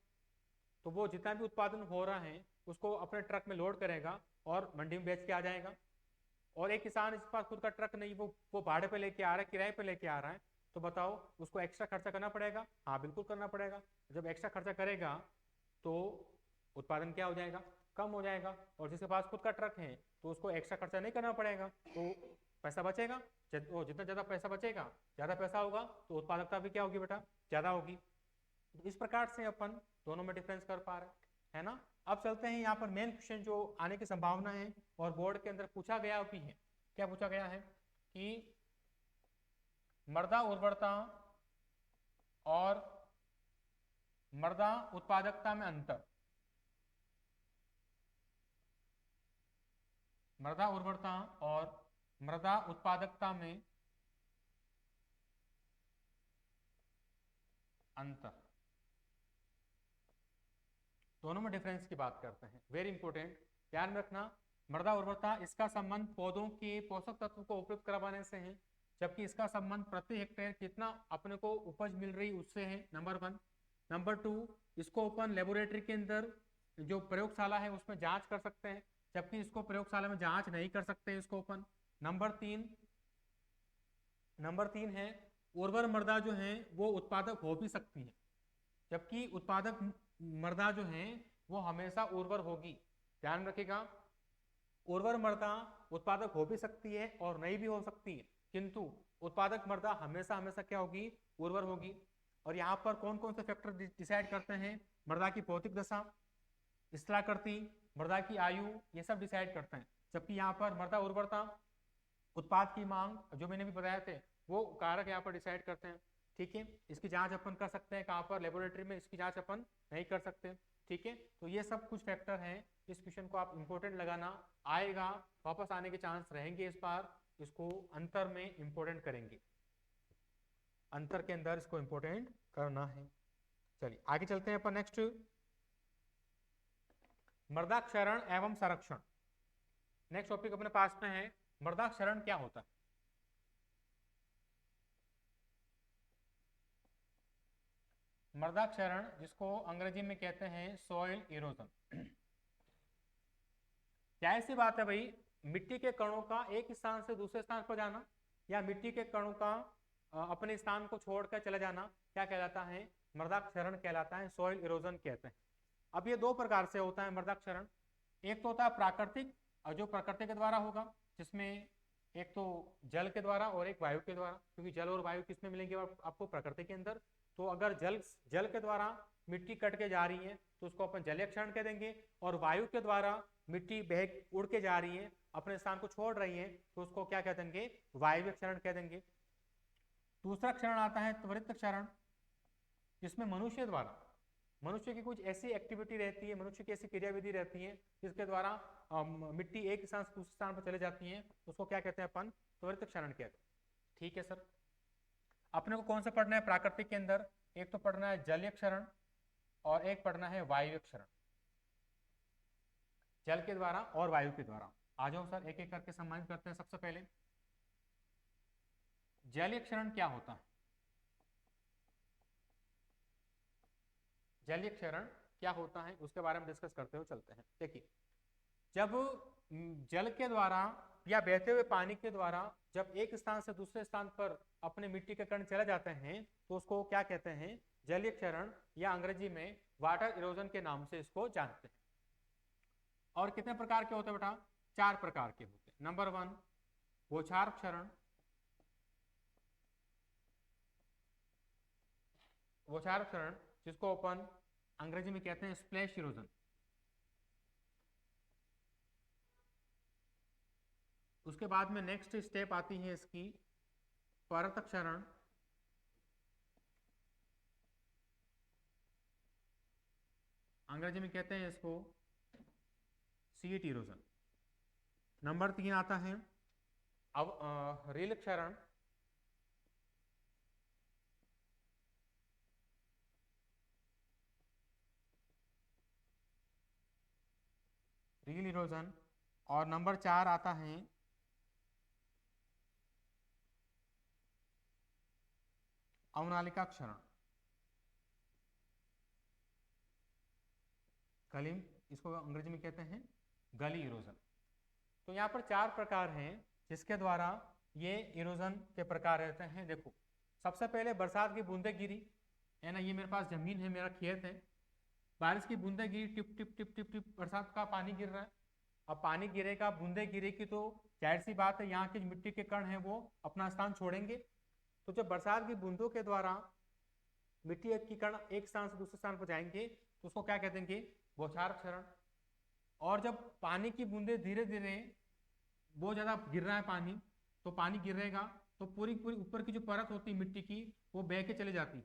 तो वो जितना भी उत्पादन हो रहा है उसको अपने ट्रक में लोड करेगा और मंडी में बेच के आ जाएगा। और एक किसान जिसके पास खुद का ट्रक नहीं, वो भाड़े पे लेके आ रहा है, किराए पे लेके आ रहा है, तो बताओ उसको एक्स्ट्रा खर्चा करना पड़ेगा? हाँ बिल्कुल करना पड़ेगा। जब एक्स्ट्रा खर्चा करेगा तो उत्पादन क्या हो जाएगा? कम हो जाएगा। और जिसके पास खुद का ट्रक है तो उसको एक्स्ट्रा खर्चा नहीं करना पड़ेगा, तो पैसा बचेगा। जितना ज्यादा पैसा बचेगा, ज्यादा पैसा होगा, तो उत्पादकता भी क्या होगी बेटा? ज्यादा होगी। इस प्रकार से अपन दोनों में डिफरेंस कर पा रहे हैं, है ना। अब चलते हैं यहाँ पर मेन क्वेश्चन जो आने की संभावना है और बोर्ड के अंदर पूछा गया भी है। क्या पूछा गया है कि मृदा उर्वरता और मृदा उत्पादकता में अंतर, मृदा उर्वरता और मृदा उत्पादकता में अंतर, दोनों में डिफरेंस की बात करते हैं। वेरी इंपॉर्टेंट, ध्यान में रखना। मृदा उर्वरता, इसका संबंध पौधों के पोषक तत्व को उपलब्ध करवाने से है, जबकि इसका संबंध प्रति हेक्टेयर कितना अपने को उपज मिल रही उससे है, नंबर 1। नंबर 2, इसको अपन लेबोरेटरी के अंदर जो प्रयोगशाला है उसमें जांच कर सकते हैं, जबकि इसको प्रयोगशाला में जांच नहीं कर सकते इसको अपन। नंबर तीन है उर्वर मृदा जो है वो उत्पादक हो भी सकती है, जबकि उत्पादक मृदा जो है वो हमेशा उर्वर होगी। ध्यान रखिएगा, उर्वर मृदा उत्पादक हो भी सकती है और नहीं भी हो सकती है, किंतु उत्पादक मृदा हमेशा हमेशा क्या होगी? उर्वर होगी। और यहाँ पर कौन कौन से फैक्टर डिसाइड करते हैं? मृदा की भौतिक दशा, स्थलाकृति, मृदा की आयु, ये सब डिसाइड करते हैं। जबकि यहाँ पर मृदा उर्वरता, उत्पाद की मांग, जो मैंने भी बताया थे, वो कारक यहाँ पर डिसाइड करते हैं। ठीक है, इसकी जांच अपन कर सकते हैं कहाँ पर? लेबोरेटरी में। इसकी जांच अपन नहीं कर सकते। ठीक है, तो ये सब कुछ फैक्टर हैं। इस क्वेश्चन को आप इंपॉर्टेंट लगाना, आएगा, वापस आने के चांस रहेंगे इस बार। इसको अंतर में इंपॉर्टेंट करेंगे, अंतर के अंदर इसको इंपॉर्टेंट करना है। चलिए आगे चलते हैं अपन नेक्स्ट, मृदा क्षरण एवं संरक्षण। नेक्स्ट टॉपिक अपने पास में है, मृदा क्षरण क्या होता है? मृदा क्षरण, जिसको अंग्रेजी में कहते हैं सॉइल इरोजन। क्या ऐसी बात है भाई, मिट्टी के कणों का एक स्थान से दूसरे स्थान पर जाना, या मिट्टी के कणों का अपने स्थान को छोड़कर चला जाना, क्या कहलाता है? मृदा क्षरण कहलाता है, सॉइल इरोजन कहते हैं। अब ये दो प्रकार से होता है मृदा क्षरण। एक तो होता है प्राकृतिक, और जो प्रकृति के द्वारा होगा, जिसमें एक तो जल के द्वारा और एक वायु के द्वारा, क्योंकि जल और वायु किसमें मिलेंगे आपको, प्रकृति के अंदर। तो अगर जल के द्वारा मिट्टी कट के जा रही है तो उसको अपन जलीय क्षरण कह देंगे, और वायु के द्वारा मिट्टी बह उड़ के जा रही है, अपने स्थान को छोड़ रही है, तो उसको क्या कह देंगे, वायवीय क्षरण कह देंगे। दूसरा क्षरण आता है त्वरित क्षरण, जिसमें मनुष्य की कुछ ऐसी एक्टिविटी रहती है, मनुष्य की ऐसी क्रियाविधि रहती है जिसके द्वारा मिट्टी एक स्थान से दूसरे स्थान पर चले जाती है, उसको क्या कहते हैं अपन, त्वरित क्षरण कहते हैं। ठीक है सर, अपने को कौन सा पढ़ना है प्राकृतिक के अंदर, एक तो पढ़ना है जलीय क्षरण और एक पढ़ना है वायु क्षरण, जल के द्वारा और वायु के द्वारा। आ जाओ सर, एक एक करके सम्मानित करते हैं। सबसे पहले जलीय क्षरण क्या होता है, जलीय क्षरण क्या होता है उसके बारे में डिस्कस करते हुए चलते हैं। देखिए, जब जल के द्वारा या बहते हुए पानी के द्वारा जब एक स्थान से दूसरे स्थान पर अपने मिट्टी के कण चले जाते हैं तो उसको क्या कहते हैं, जलीय क्षरण, या अंग्रेजी में वाटर इरोजन के नाम से इसको जानते हैं। और कितने प्रकार के होते हैं बेटा, 4 प्रकार के होते हैं। नंबर 1 बौछार क्षरण, बौछार क्षरण जिसको अपन अंग्रेजी में कहते हैं स्प्लैश इरोजन। उसके बाद में नेक्स्ट स्टेप आती है इसकी परत क्षरण, अंग्रेजी में कहते हैं इसको सीट इरोजन। नंबर 3 आता है अब रील क्षरण, रील इरोजन। और नंबर 4 आता है अवनालिका क्षरण, गली, इसको अंग्रेजी में कहते हैं गली इरोजन। तो यहाँ पर 4 प्रकार हैं जिसके द्वारा ये इरोजन के प्रकार रहते हैं। देखो, सबसे पहले बरसात की बूंदें गिरी है ना, ये मेरे पास जमीन है, मेरा खेत है, बारिश की बूंदें गिरी, टिप टिप टिप टिप टिप बरसात का पानी गिर रहा है। अब पानी गिरेगा, बूंदें गिरेगी, तो जाहिर सी बात है यहाँ के मिट्टी के कण हैं वो अपना स्थान छोड़ेंगे। तो जब बरसात की बूंदों के द्वारा मिट्टी की कण एक स्थान से दूसरे स्थान पर जाएंगे तो उसको क्या कह देंगे, बौछार क्षरण। और जब पानी की बूंदें धीरे धीरे बहुत ज्यादा गिर रहा है पानी, तो पानी गिरेगा तो पूरी पूरी ऊपर की जो परत होती है मिट्टी की वो बह के चले जाती है,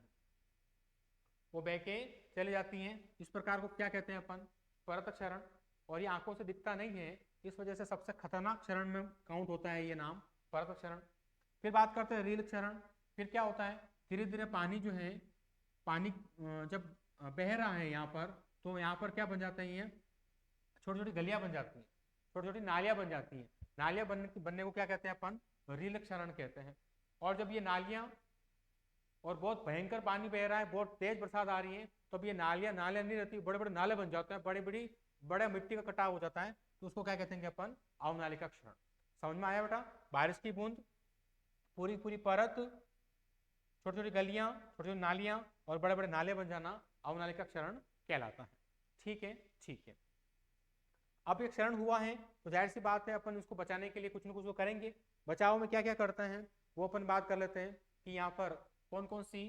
वो बह के चले जाती हैं। इस प्रकार को क्या कहते हैं अपन, परत क्षरण। और ये आंखों से दिखता नहीं है, इस वजह से सबसे खतरनाक क्षरण में काउंट होता है ये नाम, परत क्षरण। फिर बात करते हैं रील क्षरण। फिर क्या होता है, धीरे धीरे पानी जो है, पानी जब बह रहा है यहाँ पर, तो यहाँ पर क्या बन जाते हैं, ये छोटी छोटी गलियां बन जाती हैं, छोटी छोटी नालियां बन जाती हैं। नालियां बनने को क्या कहते हैं अपन, रील क्षरण कहते हैं। और जब ये नालियां और बहुत भयंकर पानी बह रहा है, बहुत तेज बरसात आ रही है, तो अब ये नालियां नहीं रहती, बड़े बड़े नाले बन जाते हैं, बड़े मिट्टी का कटाव हो जाता है, तो उसको क्या कहते हैं अपन, अवनालिका क्षरण। समझ में आया बेटा, बारिश की बूंद, पूरी पूरी परत, छोटी छोटी गलियां, छोटी छोटी नालियां और बड़े बड़े नाले बन जाना अवनालिका क्षरण कहलाता है। ठीक है, ठीक है। अब ये क्षरण हुआ है तो जाहिर सी बात है अपन इसको बचाने के लिए कुछ न कुछ तो करेंगे। बचाव में क्या क्या करते हैं वो अपन बात कर लेते हैं कि यहाँ पर कौन कौन सी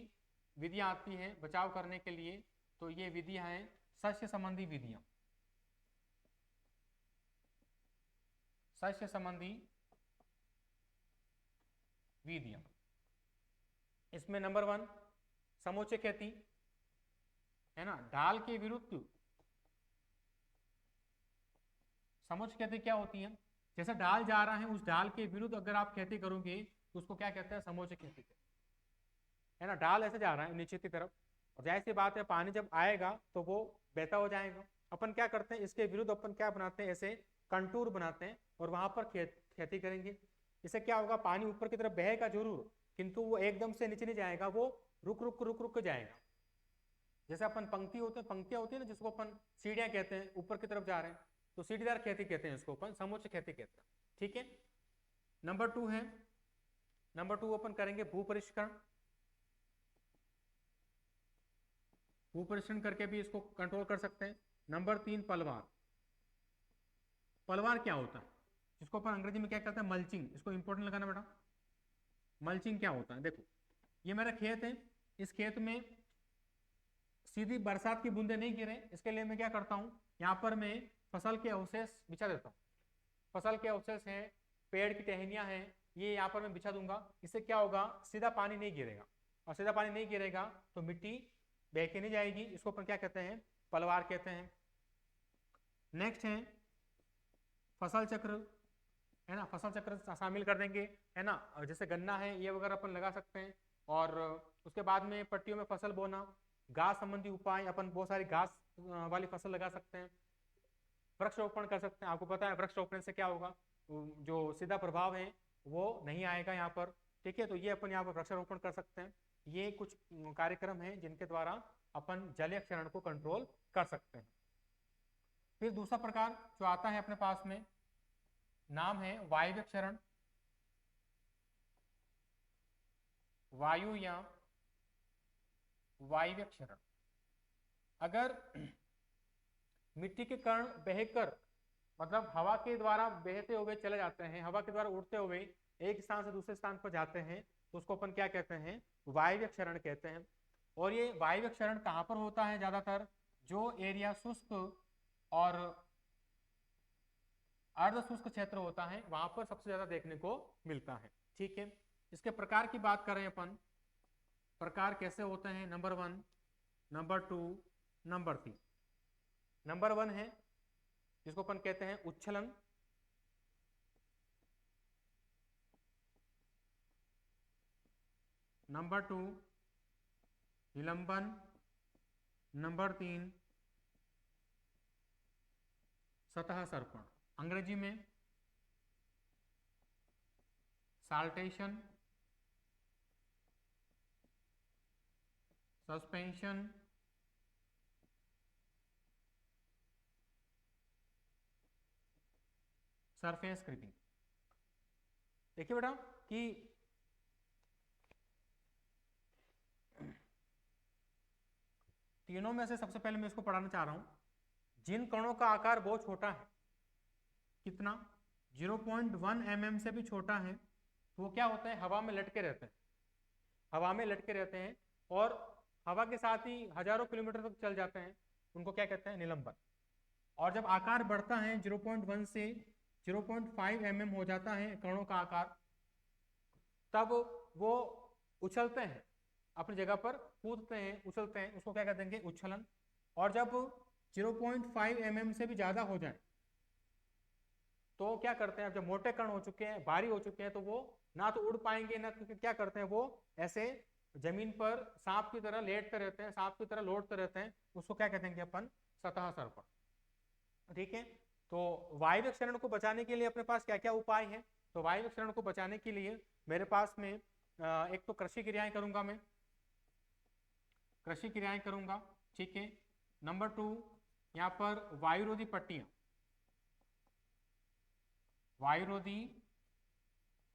विधियां आती हैं बचाव करने के लिए। तो ये विधियां हैं शस्य संबंधी विधियां, शस्य संबंधी विधियां। इसमें नंबर 1 समोच्च खेती है ना, ढाल के विरुद्ध। समोच्च खेती क्या होती है, जैसे ढाल जा रहा है उस ढाल के विरुद्ध अगर आप खेती करोगे तो उसको क्या कहते हैं, समोच्च खेती है ना। ढाल ऐसे जा रहा है नीचे की तरफ, और जाहिर सी बात है पानी जब आएगा तो वो बहता हो जाएगा। अपन क्या करते हैं, इसके विरुद्ध अपन क्या बनाते हैं, ऐसे कंटूर बनाते हैं और वहां पर खेती करेंगे। इससे क्या होगा, पानी ऊपर की तरफ बहेगा जरूर, किंतु वो एकदम से नीचे नहीं जाएगा, वो रुक रुक रुक रुक जाएगा। जैसे अपन पंक्तियां होती है ना, जिसको अपन सीढ़ियां कहते हैं, ऊपर की तरफ जा रहे हैं, तो सीढ़ीदार खेती कहते हैं, इसको अपन समोच्च खेती कहते हैं। ठीक है। नंबर 2 है, नंबर 2 अपन करेंगे भू परिष्करण। कुपोषण करके भी इसको कंट्रोल कर सकते हैं। नंबर 3 पलवार। पलवार क्या होता है, जिसको अपन अंग्रेजी में क्या कहते हैं, मल्चिंग। इसको इंपॉर्टेंट लगाना बेटा। मल्चिंग क्या होता है, देखो ये मेरा खेत है, इस खेत में सीधी बरसात की बूंदे नहीं गिरे, इसके लिए मैं क्या करता हूँ, यहाँ पर मैं फसल के अवशेष बिछा देता हूँ। फसल के अवशेष हैं, पेड़ की टहनियाँ हैं, ये यहाँ पर मैं बिछा दूंगा। इससे क्या होगा, सीधा पानी नहीं गिरेगा, और सीधा पानी नहीं गिरेगा तो मिट्टी बह के नहीं जाएगी। इसको अपन क्या कहते हैं, पलवार कहते हैं। नेक्स्ट है फसल चक्र, है ना, फसल चक्र शामिल कर देंगे, है ना। जैसे गन्ना है ये वगैरह अपन लगा सकते हैं। और उसके बाद में पट्टियों में फसल बोना, घास संबंधी उपाय, अपन बहुत सारी घास वाली फसल लगा सकते हैं। वृक्षारोपण कर सकते हैं, आपको पता है वृक्षारोपण से क्या होगा, जो सीधा प्रभाव है वो नहीं आएगा यहाँ पर, ठीक है। तो ये अपन यहाँ पर वृक्षारोपण कर सकते हैं। ये कुछ कार्यक्रम हैं जिनके द्वारा अपन जलीय क्षरण को कंट्रोल कर सकते हैं। फिर दूसरा प्रकार जो आता है अपने पास में, नाम है वायव्य क्षरण। वायु या वायव्य क्षरण। अगर मिट्टी के कण बहकर, मतलब हवा के द्वारा बहते हुए चले जाते हैं, हवा के द्वारा उड़ते हुए एक स्थान से दूसरे स्थान पर जाते हैं, तो उसको अपन क्या कहते हैं, वायव्य क्षरण कहते हैं। और ये वायव्य क्षरण कहाँ पर होता है, ज्यादातर जो एरिया शुष्क और अर्ध शुष्क क्षेत्र होता है वहां पर सबसे ज्यादा देखने को मिलता है, ठीक है। इसके प्रकार की बात करें अपन, प्रकार कैसे होते हैं, नंबर 1, नंबर 2, नंबर 3। नंबर 1 है जिसको अपन कहते हैं उच्छलन। नंबर 2 निलंबन। नंबर 3 सतह सर्पण, अंग्रेजी में साल्टेशन, सस्पेंशन, सरफेस क्रीपिंग। देखिए बेटा कि तीनों में से सबसे पहले मैं इसको पढ़ाना चाह रहा हूं, जिन कणों का आकार बहुत छोटा है, कितना, 0.1 mm से भी छोटा है, तो वो क्या होता है, हवा में लटके रहते हैं, हवा में लटके रहते हैं और हवा के साथ ही हजारों किलोमीटर तक चल जाते हैं, उनको क्या कहते हैं, निलंबन। और जब आकार बढ़ता है 0.1 से 0.5 mm हो जाता है कणों का आकार, तब वो उछलते हैं, अपनी जगह पर कूदते हैं, उछलते हैं, उसको क्या कह देंगे, उच्छलन। और जब 0.5 mm से भी ज्यादा हो जाए तो क्या करते हैं, जब मोटे कण हो चुके हैं, भारी हो चुके हैं, तो वो ना तो उड़ पाएंगे ना, तो क्या करते हैं, वो ऐसे जमीन पर सांप की तरह लेटते रहते हैं, सांप की तरह लौटते रहते हैं, उसको क्या कहते हैं अपन, सतह सर्पण, ठीक है। तो वायव्य क्षरण को बचाने के लिए अपने पास क्या क्या उपाय है, तो वायव्य क्षरण को बचाने के लिए मेरे पास में एक तो कृषि क्रियाएं करूंगा, मैं कृषि क्रियाएं करूंगा, ठीक है। नंबर 2 यहाँ पर वायुरोधी पट्टियां, वायुरोधी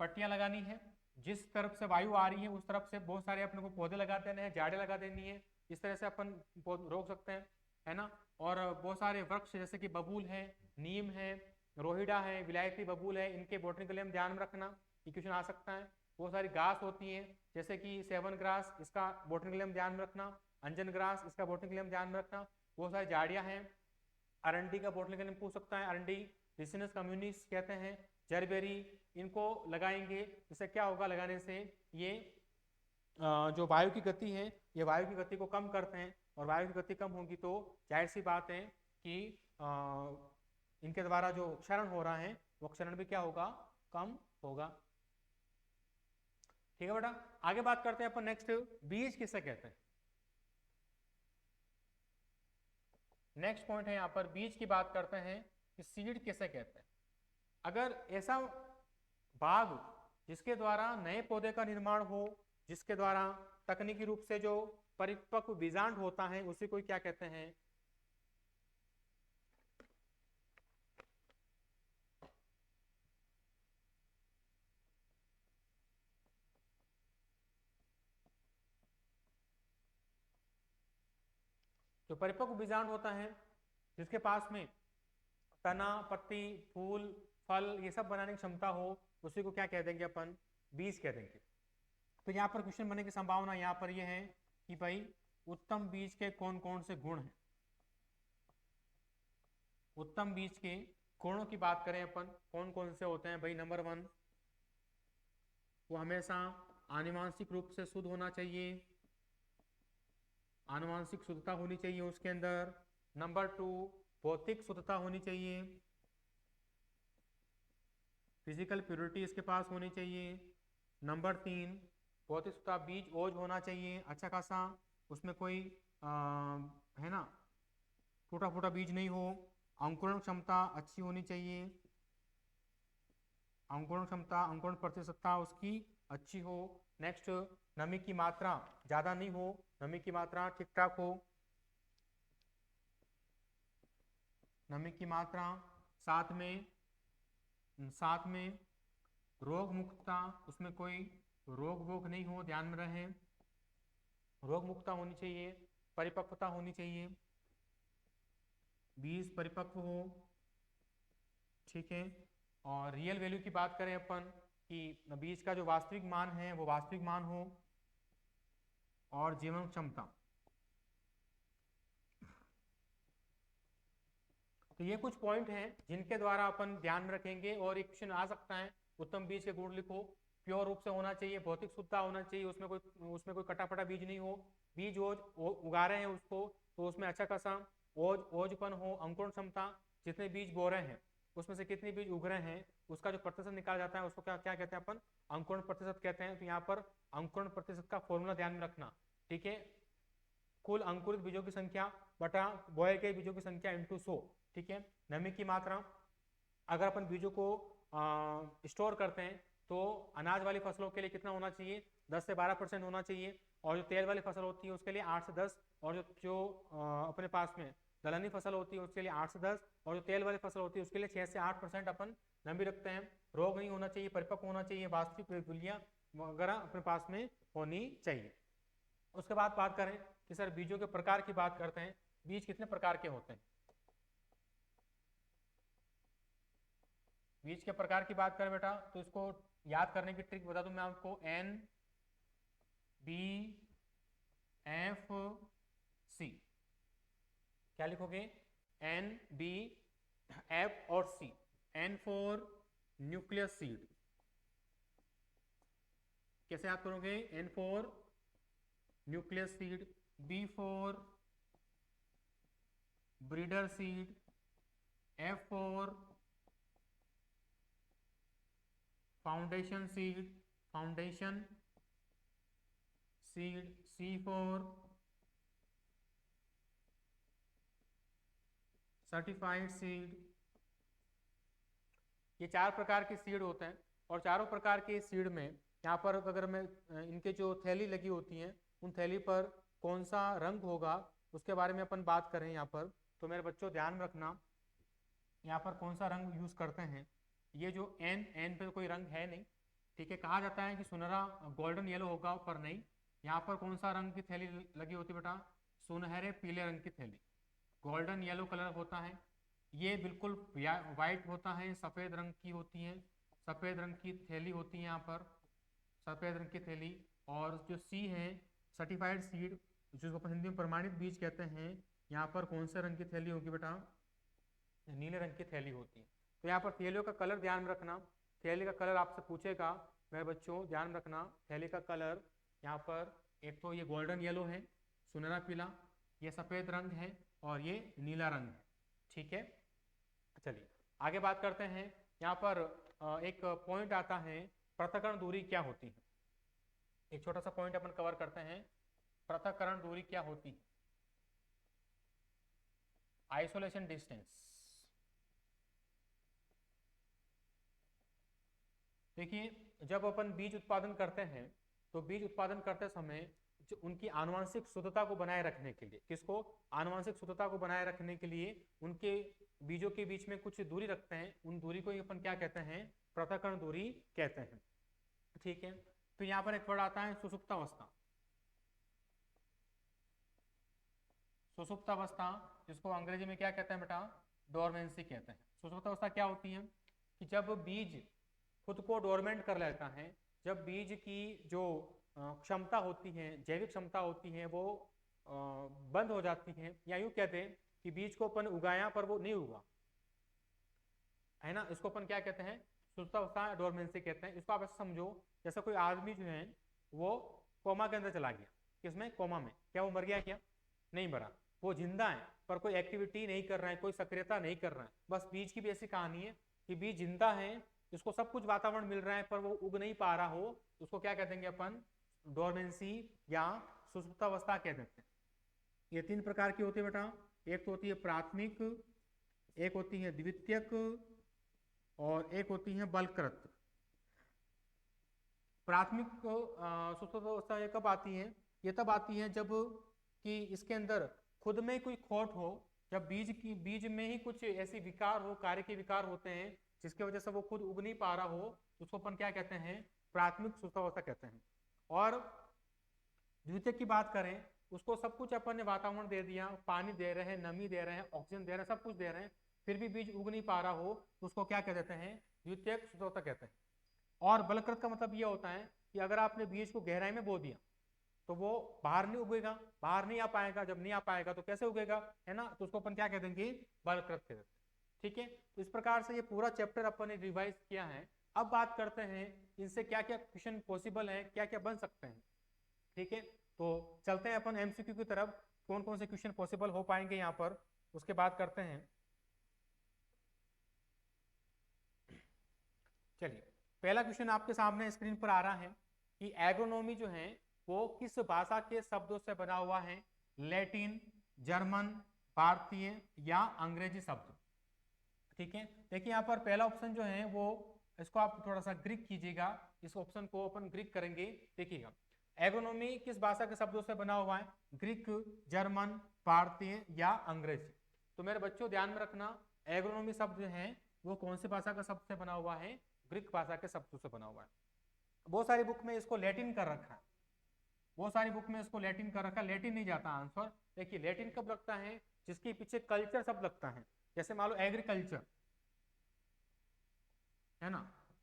पट्टियां लगानी है। जिस तरफ से वायु आ रही है उस तरफ से बहुत सारे अपने को पौधे लगा देने हैं, झाड़ें लगा देनी है, इस तरह से अपन रोक सकते हैं, है ना। और बहुत सारे वृक्ष जैसे कि बबूल है, नीम है, रोहिड़ा है, विलायती बबूल है, इनके बोटनिकल नेम ध्यान में रखना, ये क्वेश्चन आ सकता है। बहुत सारी घास होती है जैसे कि सेवन ग्रास, इसका बोटनिकल नेम ध्यान में रखना, अंजन ग्रास, इसका बोटनिकल नेम ध्यान में रखना। बहुत सारी झाड़ियां हैं, अरंडी का बोटनिकल नेम पूछ सकता है, अरंडी रिसिनस कम्युनिस कहते हैं, जरबेरी, इनको लगाएंगे। इससे क्या होगा, लगाने से ये जो वायु की गति है, ये वायु की गति को कम करते हैं, और वायु की गति कम होगी तो जाहिर सी बात है कि इनके द्वारा जो क्षरण हो रहा है वो क्षरण भी क्या होगा, कम होगा, ठीक है बेटा। आगे बात करते हैं अपन नेक्स्ट, बीज किसे कहते हैं। नेक्स्ट पॉइंट है यहाँ पर, बीज की बात करते हैं कि सीड किसे कहते हैं। अगर ऐसा बाग जिसके द्वारा नए पौधे का निर्माण हो, जिसके द्वारा तकनीकी रूप से जो परिपक्व बीजांड होता है, उसी को क्या कहते हैं, जो परिपक्व बीजांड होता है जिसके पास में तना, पत्ती, फूल, फल ये सब बनाने की क्षमता हो, उसी को क्या कह देंगे अपन? बीज कह देंगे। तो यहाँ पर क्वेश्चन बनने की संभावना यहाँ पर ये है कि भाई उत्तम बीज के कौन कौन से गुण हैं। उत्तम बीज के गुणों की बात करें अपन, कौन कौन से होते हैं भाई? नंबर 1, वो हमेशा आनुवांशिक रूप से शुद्ध होना चाहिए, आनुवांशिक शुद्धता होनी चाहिए उसके अंदर। नंबर 2, भौतिक शुद्धता होनी चाहिए, फिजिकल प्योरिटी इसके पास होनी चाहिए। नंबर 3, भौतिक शुद्धता, बीज ओज होना चाहिए अच्छा खासा, उसमें कोई है ना टूटा फूटा बीज नहीं हो। अंकुरण क्षमता अच्छी होनी चाहिए, अंकुरण क्षमता, अंकुरण प्रतिशतता उसकी अच्छी हो। नेक्स्ट, नमी की मात्रा ज़्यादा नहीं हो, नमी की मात्रा ठीक ठाक हो, नमी की मात्रा। साथ में रोग मुक्तता, उसमें कोई रोग वोग नहीं हो, ध्यान में रहे, रोग मुक्तता होनी चाहिए। परिपक्वता होनी चाहिए, बीज परिपक्व हो, ठीक है। और रियल वैल्यू की बात करें अपन कि बीज का जो वास्तविक मान है वो वास्तविक मान हो। और जीवन क्षमता, तो ये कुछ पॉइंट हैं जिनके द्वारा अपन ध्यान में रखेंगे। और एक क्वेश्चन आ सकता है, उत्तम बीज के गुण लिखो। प्योर रूप से होना चाहिए, भौतिक शुद्धता होना चाहिए, उसमें कोई कटा फटा बीज नहीं हो, बीज ओज उगा रहे हैं उसको तो उसमें अच्छा खासा ओजपन हो। अंकुरण क्षमता, जितने बीज बो रहे हैं उसमें से कितने बीज उग रहे हैं उसका जो प्रतिशत निकाला जाता है उसको क्या क्या कहते हैं अपन? अंकुरण प्रतिशत कहते हैं। तो यहाँ पर अंकुरण प्रतिशत का फॉर्मूला ध्यान में रखना, ठीक है। कुल अंकुरित बीजों की संख्या बटा बोए गए बीजों की संख्या इंटू 100, ठीक है। नमी की मात्रा, अगर अपन बीजों को स्टोर करते हैं तो अनाज वाली फसलों के लिए कितना होना चाहिए? 10 से 12% होना चाहिए। और जो तेल वाली फसल होती है उसके लिए 8 से 10, और जो अपने पास में दलहनी फसल होती है उसके लिए 8 से 10, और जो तेल वाली फसल होती है उसके लिए 6 से 8% अपन नमी रखते हैं। रोग नहीं होना चाहिए, परिपक्व होना चाहिए, वास्तविक गुलियां वगैरह अपने पास में होनी चाहिए। उसके बाद बात करें कि सर बीजों के प्रकार की बात करते हैं, बीज कितने प्रकार के होते हैं? बीज के प्रकार की बात करें बेटा तो इसको याद करने की ट्रिक बता दूं मैं आपको। N B F C, क्या लिखोगे? N B F और C। N for nucleus seed, कैसे याद करोगे? N for nucleus seed, B for breeder seed, F for foundation seed, C for certified seed. ये 4 प्रकार के सीड होते हैं। और चारों प्रकार के सीड में यहाँ पर अगर मैं इनके जो थैली लगी होती हैं उन थैली पर कौन सा रंग होगा उसके बारे में अपन बात करें यहाँ पर, तो मेरे बच्चों ध्यान में रखना यहाँ पर कौन सा रंग यूज करते हैं। ये जो एन पे कोई रंग है नहीं, ठीक है। कहा जाता है कि सुनहरा गोल्डन येलो होगा, पर नहीं। यहाँ पर कौन सा रंग की थैली लगी होती है बेटा? सुनहरे पीले रंग की थैली, गोल्डन येलो कलर होता है। ये बिल्कुल वाइट होता है, सफ़ेद रंग की होती है, सफ़ेद रंग की थैली होती है यहाँ पर, सफ़ेद रंग की थैली। और जो सी है सर्टिफाइड सीड, जिसको अपन हिंदी में प्रमाणित बीज कहते हैं, यहाँ पर कौन से रंग की थैली होगी बेटा? नीले रंग की थैली होती है। तो यहाँ पर थैलियों का कलर ध्यान में रखना, थैली का कलर आपसे पूछेगा मेरे बच्चों, ध्यान रखना। थैली का कलर यहाँ पर एक तो ये गोल्डन येलो है, सुनहरा पीला, ये सफ़ेद रंग है, और ये नीला रंग है, ठीक है। चलिए आगे बात करते हैं। यहाँ पर एक पॉइंट आता है, पृथक्करण दूरी क्या होती है? एक छोटा सा पॉइंट अपन कवर करते हैं, पृथक्करण दूरी क्या होती है? Isolation distance. देखिए जब अपन बीज उत्पादन करते हैं तो बीज उत्पादन करते समय जो उनकी आनुवंशिक शुद्धता को बनाए रखने के लिए, किसको? आनुवंशिक शुद्धता को बनाए रखने के लिए उनके बीजों के बीच में कुछ दूरी रखते हैं, उन दूरी को अपन क्या कहते हैं? पृथक्करण दूरी कहते हैं, ठीक है। तो यहाँ पर एक वर्ड आता है सुसुप्तावस्था। सुसुप्तावस्था, जिसको अंग्रेजी में क्या कहते हैं बेटा, डोरमेंसी कहते हैं। सुसुप्तावस्था क्या होती है कि जब बीज खुद को डोरमेंट कर लेता है, जब बीज की जो क्षमता होती है, जैविक क्षमता होती है, वो बंद हो जाती है, या यूं कहते हैं कि बीज को अपन उगाया पर वो नहीं उगा, है ना, इसको अपन क्या कहते हैं, सुसुप्तावस्था डोरमेंसी कहते हैं। इसको आप ऐसे समझो जैसे कोई आदमी जो है वो कोमा के अंदर चला गया। किसमें? कोमा में। क्या वो मर गया? क्या नहीं मरा, वो जिंदा है पर कोई एक्टिविटी नहीं कर रहा है, कोई सक्रियता नहीं कर रहा है। बस बीज की भी ऐसी कहानी है कि बीज जिंदा है, इसको सब कुछ वातावरण मिल रहा है पर वो उग नहीं पा रहा हो, उसको क्या कह देंगे अपन? डोरमेंसी या सुसुप्तावस्था कह देते हैं। ये तीन प्रकार की होती है बेटा। एक तो होती है प्राथमिक, एक होती है द्वितीयक, और एक होती है बलकृत। प्राथमिक सुसुप्तावस्था ये कब आती है? ये तब आती है जब कि इसके अंदर खुद में कोई खोट हो, जब बीज में ही कुछ ऐसी विकार हो, कार्य के विकार होते हैं जिसकी वजह से वो खुद उग नहीं पा रहा हो, उसको अपन क्या कहते हैं? प्राथमिक सुसुप्तावस्था कहते हैं। और द्वितीय की बात करें, उसको सब कुछ अपन ने वातावरण दे दिया, पानी दे रहे हैं, नमी दे रहे हैं, ऑक्सीजन दे रहे हैं, सब कुछ दे रहे हैं, फिर भी बीज उग नहीं पा रहा हो, तो उसको क्या कह देते हैं? द्वितीयक सुसुप्तावस्था कहते हैं। और बलकृत का मतलब यह होता है कि अगर आपने बीज को गहराई में बो दिया तो वो बाहर नहीं उगेगा, बाहर नहीं आ पाएगा, जब नहीं आ पाएगा तो कैसे उगेगा, है ना, तो उसको अपन क्या कह देंगे? बलकृत कह देते हैं। ठीक है, तो इस प्रकार से ये पूरा चैप्टर अपन ने रिवाइज किया है। अब बात करते हैं इनसे क्या क्या क्वेश्चन पॉसिबल है, क्या क्या बन सकते हैं। ठीक है, तो चलते हैं अपन एमसीक्यू की तरफ, कौन कौन से क्वेश्चन पॉसिबल हो पाएंगे यहाँ पर, उसके बाद करते हैं। चलिए, पहला क्वेश्चन आपके सामने स्क्रीन पर आ रहा है कि एग्रोनॉमी जो है वो किस भाषा के शब्दों से बना हुआ है? लैटिन, जर्मन, भारतीय या अंग्रेजी शब्द। ठीक है, देखिए यहाँ पर पहला ऑप्शन जो है वो, इसको आप थोड़ा सा ग्रीक कीजिएगा, इस ऑप्शन को अपन ग्रीक करेंगे। देखिएगा, एग्रोनॉमी किस भाषा के शब्दों से बना हुआ है? ग्रीक, जर्मन, भारतीय या अंग्रेजी। तो मेरे बच्चों ध्यान में रखना, एग्रोनॉमी शब्द जो है वो कौन सी भाषा का शब्द से बना हुआ है? ग्रीक भाषा के शब्दों से बना हुआ है। बहुत सारी बुक में इसको लैटिन कर रखा है, बहुत सारी बुक में इसको लैटिन कर रखा है, लैटिन नहीं जाता आंसर। देखिए, लैटिन कब लगता है? जिसके पीछे कल्चर शब्द लगता है, जैसे मान लो एग्रीकल्चर, है ना,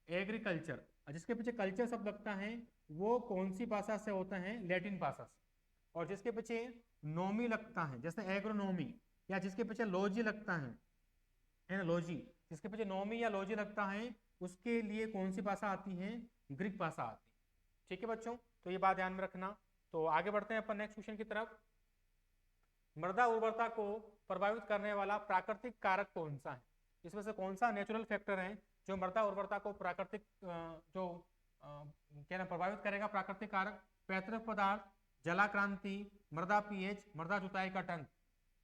एग्रीकल्चर, जिसके पीछे कल्चर शब्द लगता है वो कौन सी भाषा से होता है? लैटिन भाषा से। और जिसके पीछे नोमी लगता है, जैसे एग्रोनोमी, या जिसके पीछे लॉजी लगता है ना, लॉजी, जिसके पीछे नोमी या लॉजी लगता है, उसके लिए कौन सी भाषा आती है? ग्रीक भाषा आती है। ठीक है बच्चों, तो ये बात ध्यान में रखना। तो आगे बढ़ते हैं अपन नेक्स्ट क्वेश्चन की तरफ। मृदा उर्वरता को प्रभावित करने वाला प्राकृतिक कारक कौन सा है? इसमें से कौन सा नेचुरल फैक्टर है जो मृदा उर्वरता को प्राकृतिक जो क्या ना प्रभावित करेगा? प्राकृतिक कारक, पैतृक पदार्थ, जलाक्रांति, मृदा पीएच, मृदा जुताई का ढंग।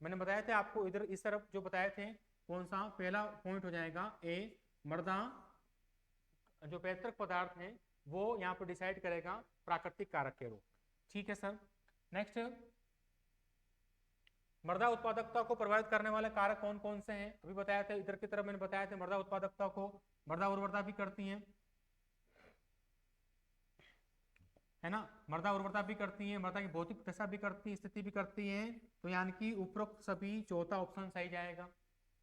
मैंने बताया थे आपको, इधर इस तरफ जो बताए थे, कौन सा पहला पॉइंट हो जाएगा? ए, मृदा जो पैतृक पदार्थ है वो यहाँ पर डिसाइड करेगा प्राकृतिक कारक के रूप। ठीक है सर, नेक्स्ट, मृदा उत्पादकता को प्रभावित करने वाले कारक कौन कौन से हैं? अभी बताया था, इधर की तरफ मैंने बताया था, मृदा उत्पादकता को मृदा उर्वरता भी करती है, है ना, मृदा उर्वरता भी करती है, मृदा की भौतिक दशा भी करती है, स्थिति भी करती है। तो यानी कि उपरोक्त सभी चौथा ऑप्शन सही जाएगा,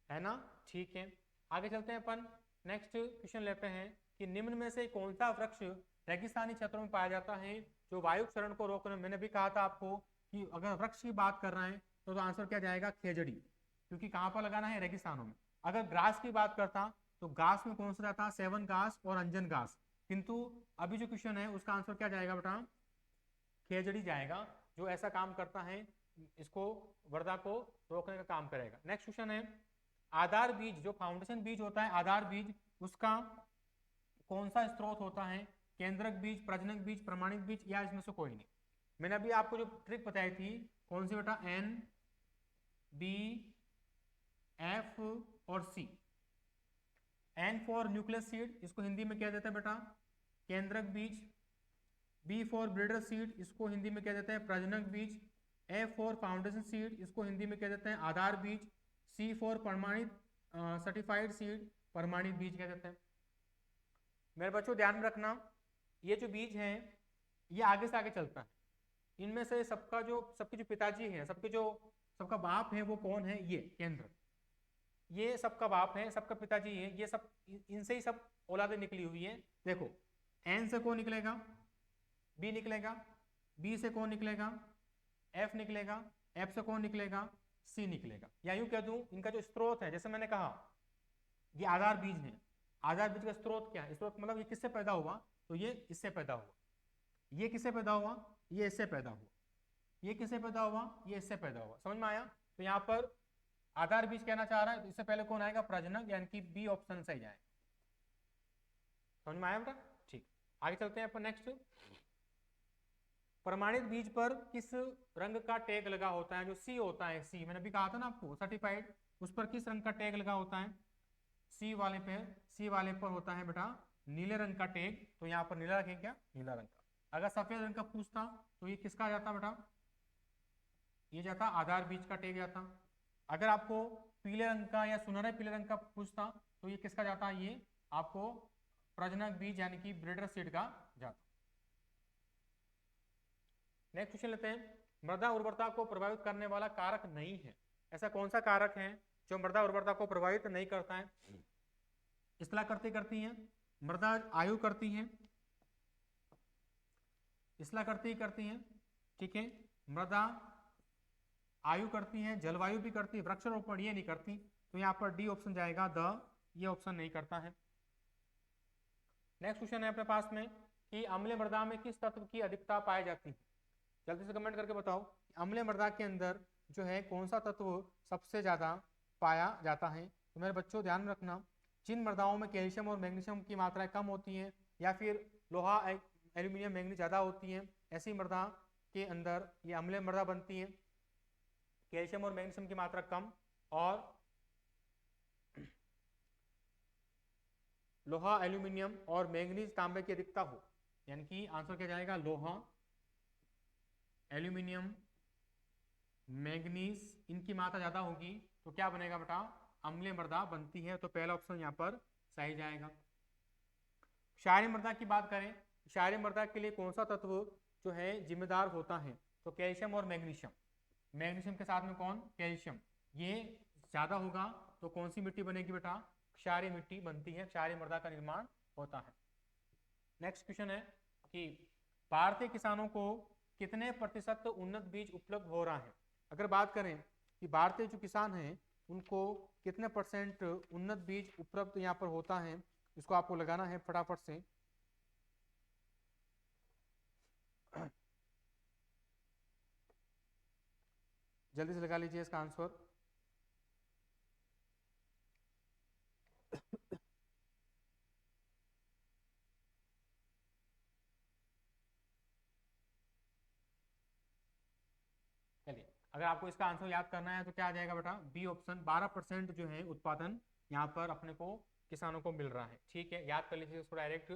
है ना। ठीक है, आगे चलते हैं अपन, नेक्स्ट क्वेश्चन लेते हैं कि निम्न में से कौन सा वृक्ष रेगिस्तानी क्षेत्रों में पाया जाता है जो वायु क्षरण को रोकने, मैंने भी कहा था आपको कि अगर वृक्ष की बात कर रहे हैं तो आंसर क्या जाएगा? खेजड़ी, क्योंकि कहाँ पर लगाना है? रेगिस्तानों में। अगर ग्रास की बात करता तो घास में कौन सा जाता? सेवन घास और अंजन घास, किंतु अभी जो क्वेश्चन है उसका आंसर क्या जाएगा बेटा? खेजड़ी जाएगा, जो ऐसा काम करता है, इसको वर्धा को रोकने का काम करेगा। नेक्स्ट क्वेश्चन है, आधार बीज, जो फाउंडेशन बीज होता है आधार बीज, उसका कौन सा स्रोत होता है? केंद्रक बीज, प्रजनक बीज, प्रमाणित बीज, या इसमें से कोई नहीं। मैंने अभी आपको जो ट्रिक बताई थी, कौन सी बेटा? एन, बी, एफ और सी। एन फॉर न्यूक्लियस सीड, इसको हिंदी में क्या देते हैं बेटा? केंद्रक बीज। बी फॉर ब्रीडर सीड, इसको हिंदी में क्या देते हैं? प्रजनक बीज। ए फॉर फाउंडेशन सीड, इसको हिंदी में क्या देते हैं? आधार बीज। सी फॉर प्रमाणित सर्टिफाइड सीड, प्रमाणित बीज कह देते हैं। मेरे बच्चों ध्यान में रखना, ये जो बीज है ये आगे से आगे चलता है, इनमें से सबके जो पिताजी हैं, सबका बाप है वो कौन है? ये केंद्र, ये सबका बाप है, सबका पिताजी है, ये सब इनसे ही सब औलादें निकली हुई हैं। देखो एन से कौन निकलेगा? बी निकलेगा, बी से कौन निकलेगा? एफ निकलेगा, एफ से कौन निकलेगा? सी निकलेगा। या यूं कह दूं इनका जो स्रोत है, जैसे मैंने कहा ये आधार बीज है, आधार बीज का स्रोत क्या है? स्रोत मतलब ये किससे पैदा हुआ? तो ये इससे पैदा हुआ। ये किससे पैदा हुआ? ये इससे पैदा हुआ। ये किससे पैदा हुआ? ये इससे पैदा हुआ। समझ में आया? तो यहाँ पर आधार बीज कहना चाह रहा है, तो इससे पहले कौन आएगा? प्रजनक, यानी कि बी ऑप्शन सही जाएगा। समझ में आया बेटा? ठीक, आगे चलते हैं अपन नेक्स्ट। प्रमाणित बीज पर किस रंग का टैग लगा होता है? जो सी होता है, सी मैंने अभी कहा था ना आपको, सर्टिफाइड, उस पर किस रंग का टैग लगा होता है? सी वाले पर होता है बेटा नीले रंग का टैग। तो यहाँ पर नीला रखें क्या? नीला रंग का। अगर सफेद रंग का पूछता तो ये किसका आ जाता बेटा? ये जाता आधार बीज का टैग जाता। अगर आपको पीले रंग का या सुनहरे पीले रंग का पूछता तो ये किसका जाता? ये आपको प्रजनक बीज यानी कि ब्रीडर सीड का जाता। नेक्स्ट क्वेश्चन लेते हैं। मृदा उर्वरता को प्रभावित करने वाला कारक नहीं है। ऐसा कौन सा कारक है जो मृदा उर्वरता को प्रभावित नहीं करता है? इसला करती है, मृदा आयु करती है, इसला करती है, ठीक है, मृदा आयु करती है, जलवायु भी करती है, वृक्षारोपण ये नहीं करती। तो यहाँ पर डी ऑप्शन जाएगा, द, ये ऑप्शन नहीं करता है। नेक्स्ट क्वेश्चन है अपने पास में कि अम्लीय मृदा में किस तत्व की अधिकता पाई जाती है? जल्दी से कमेंट करके बताओ अम्लीय मृदा के अंदर जो है कौन सा तत्व सबसे ज्यादा पाया जाता है। तो मेरे बच्चों ध्यान में रखना, जिन मृदाओं में कैल्शियम और मैग्नीशियम की मात्राएं कम होती हैं या फिर लोहा एल्यूमिनियम मैग्नीज ज्यादा होती है, ऐसी मृदा के अंदर ये अम्लीय मृदा बनती है। कैल्शियम और मैग्नीशियम की मात्रा कम और लोहा एल्यूमिनियम और मैग्नीज तांबे की अधिकता हो, यानी कि आंसर क्या जाएगा? लोहा एल्यूमिनियम मैग्नीज इनकी मात्रा ज्यादा होगी तो क्या बनेगा बेटा? अम्लीय मृदा बनती है। तो पहला ऑप्शन यहाँ पर सही जाएगा। क्षारीय मृदा की बात करें, क्षारीय मृदा के लिए कौन सा तत्व जो है जिम्मेदार होता है? तो कैल्शियम और मैग्नीशियम, मैग्नीशियम के साथ में कौन? कैल्शियम, ये ज्यादा होगा तो कौन सी मिट्टी बनेगी बेटा? क्षारीय मिट्टी बनती है, क्षारीय मृदा का निर्माण होता है। नेक्स्ट क्वेश्चन है कि भारतीय किसानों को कितने प्रतिशत उन्नत बीज उपलब्ध हो रहा है? अगर बात करें कि भारतीय जो किसान हैं उनको कितने परसेंट उन्नत बीज उपलब्ध यहाँ पर होता है, इसको आपको लगाना है फटाफट से। जल्दी से लगा लीजिए इसका आंसर। चलिए, अगर आपको इसका आंसर याद करना है तो क्या आ जाएगा बेटा? बी ऑप्शन, 12% जो है उत्पादन यहाँ पर अपने को किसानों को मिल रहा है। ठीक है, याद कर लीजिए उसको डायरेक्ट।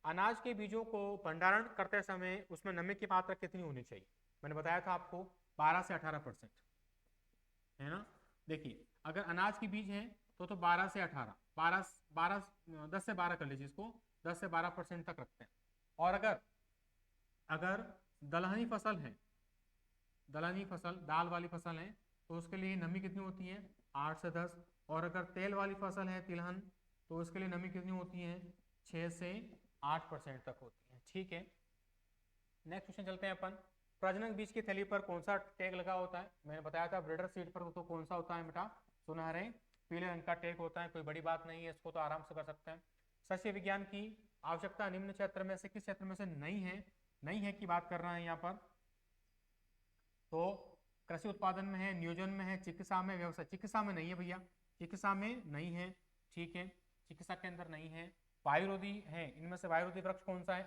अनाज के बीजों को भंडारण करते समय उसमें नमी की मात्रा कितनी होनी चाहिए? मैंने बताया था आपको 12 से 18%, है ना। देखिए अगर अनाज के बीज हैं तो 12 से 18, 10 से 12 कर लीजिए इसको, 10 से 12% तक रखते हैं। और अगर दलहनी फसल है, दलहनी फसल दाल वाली फसल है तो उसके लिए नमी कितनी होती है? 8 से 10। और अगर तेल वाली फसल है तिलहन तो उसके लिए नमी कितनी होती है? 6 से 8% तक होती है। ठीक है, नेक्स्ट क्वेश्चन चलते हैं अपन। प्रजनक बीज की थैली पर कौन सा टैग लगा होता है? मैंने बताया था ब्रीडर सीड पर तो कौन सा होता है बेटा? सुनहरे पीले रंग का टैग होता है। कोई बड़ी बात नहीं है, इसको तो आराम से कर सकते हैं। सस्य विज्ञान की आवश्यकता निम्न क्षेत्र में से किस क्षेत्र में से नहीं है की बात कर रहे हैं यहाँ पर? तो कृषि उत्पादन में है, नियोजन में है, चिकित्सा में, व्यवसाय। चिकित्सा में नहीं है भैया, चिकित्सा में नहीं है। ठीक है, चिकित्सा के अंदर नहीं है। वायुरोधी है, इनमें से वायुरोधी वृक्ष कौन सा है?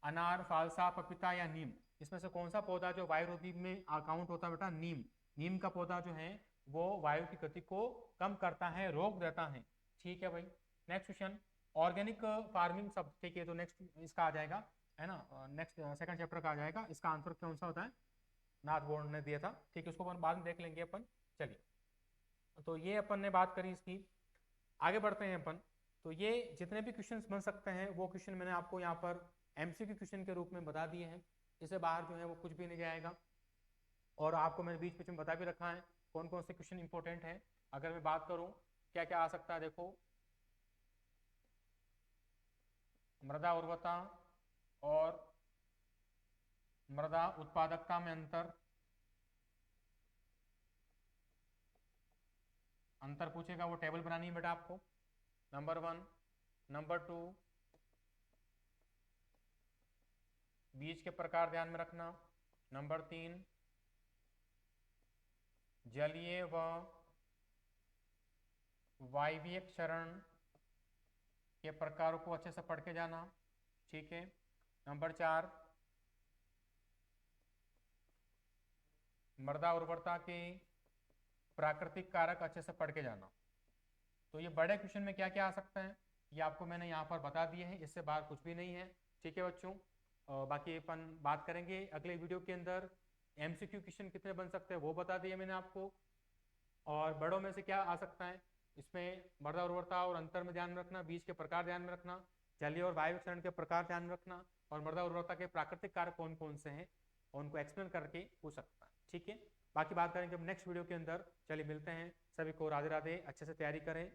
अनार, फालसा, पपीता या नीम। इसमें से कौन सा पौधा जो वायुरोधी में अकाउंट होता है बेटा? नीम। नीम का पौधा जो है वो वायु की गति को कम करता है, रोक देता है। ठीक है भाई। नेक्स्ट क्वेश्चन, ऑर्गेनिक फार्मिंग सब ठीक है, तो नेक्स्ट इसका आ जाएगा, है ना, नेक्स्ट सेकंड चैप्टर का आ जाएगा। इसका आंसर कौन सा होता है? नाथ बोर्ड ने दिया था। ठीक है, उसको अपन बाद में देख लेंगे अपन। चलिए, तो ये अपन ने बात करी इसकी, आगे बढ़ते हैं अपन। तो ये जितने भी क्वेश्चंस बन सकते हैं वो क्वेश्चन मैंने आपको यहाँ पर एमसीक्यू क्वेश्चन के रूप में बता दिए हैं। इससे बाहर जो है वो कुछ भी नहीं जाएगा। और आपको मैंने बीच बीच में बता भी रखा है कौन कौन से क्वेश्चन इंपॉर्टेंट है। अगर मैं बात करूँ क्या क्या आ सकता है, देखो मृदा उर्वरता और मृदा उत्पादकता में अंतर पूछेगा, वो टेबल बनानी है बेटा आपको, नंबर 1। नंबर 2, बीज के प्रकार ध्यान में रखना। नंबर 3, जलीय व वायवीय क्षरण के प्रकारों को अच्छे से पढ़ के जाना, ठीक है। नंबर 4, मृदा उर्वरता के प्राकृतिक कारक अच्छे से पढ़ के जाना। तो ये बड़े क्वेश्चन में क्या क्या आ सकते हैं ये आपको मैंने यहाँ पर बता दिए हैं, इससे बाहर कुछ भी नहीं है, ठीक है बच्चों। बाकी अपन बात करेंगे अगले वीडियो के अंदर। एमसीक्यू क्वेश्चन कितने बन सकते हैं वो बता दिए मैंने आपको, और बड़ों में से क्या आ सकता है इसमें मृदा उर्वरता और अंतर में ध्यान में रखना, बीज के प्रकार ध्यान में रखना, जलीय और वायु क्षरण के प्रकार ध्यान में रखना, और मृदा उर्वरता के प्राकृतिक कारक कौन कौन से हैं उनको एक्सप्लेन करके पूछ सकता है, ठीक है। बाकी बात करेंगे नेक्स्ट वीडियो के अंदर। चलिए मिलते हैं, सभी को राधे राधे, अच्छे से तैयारी करें।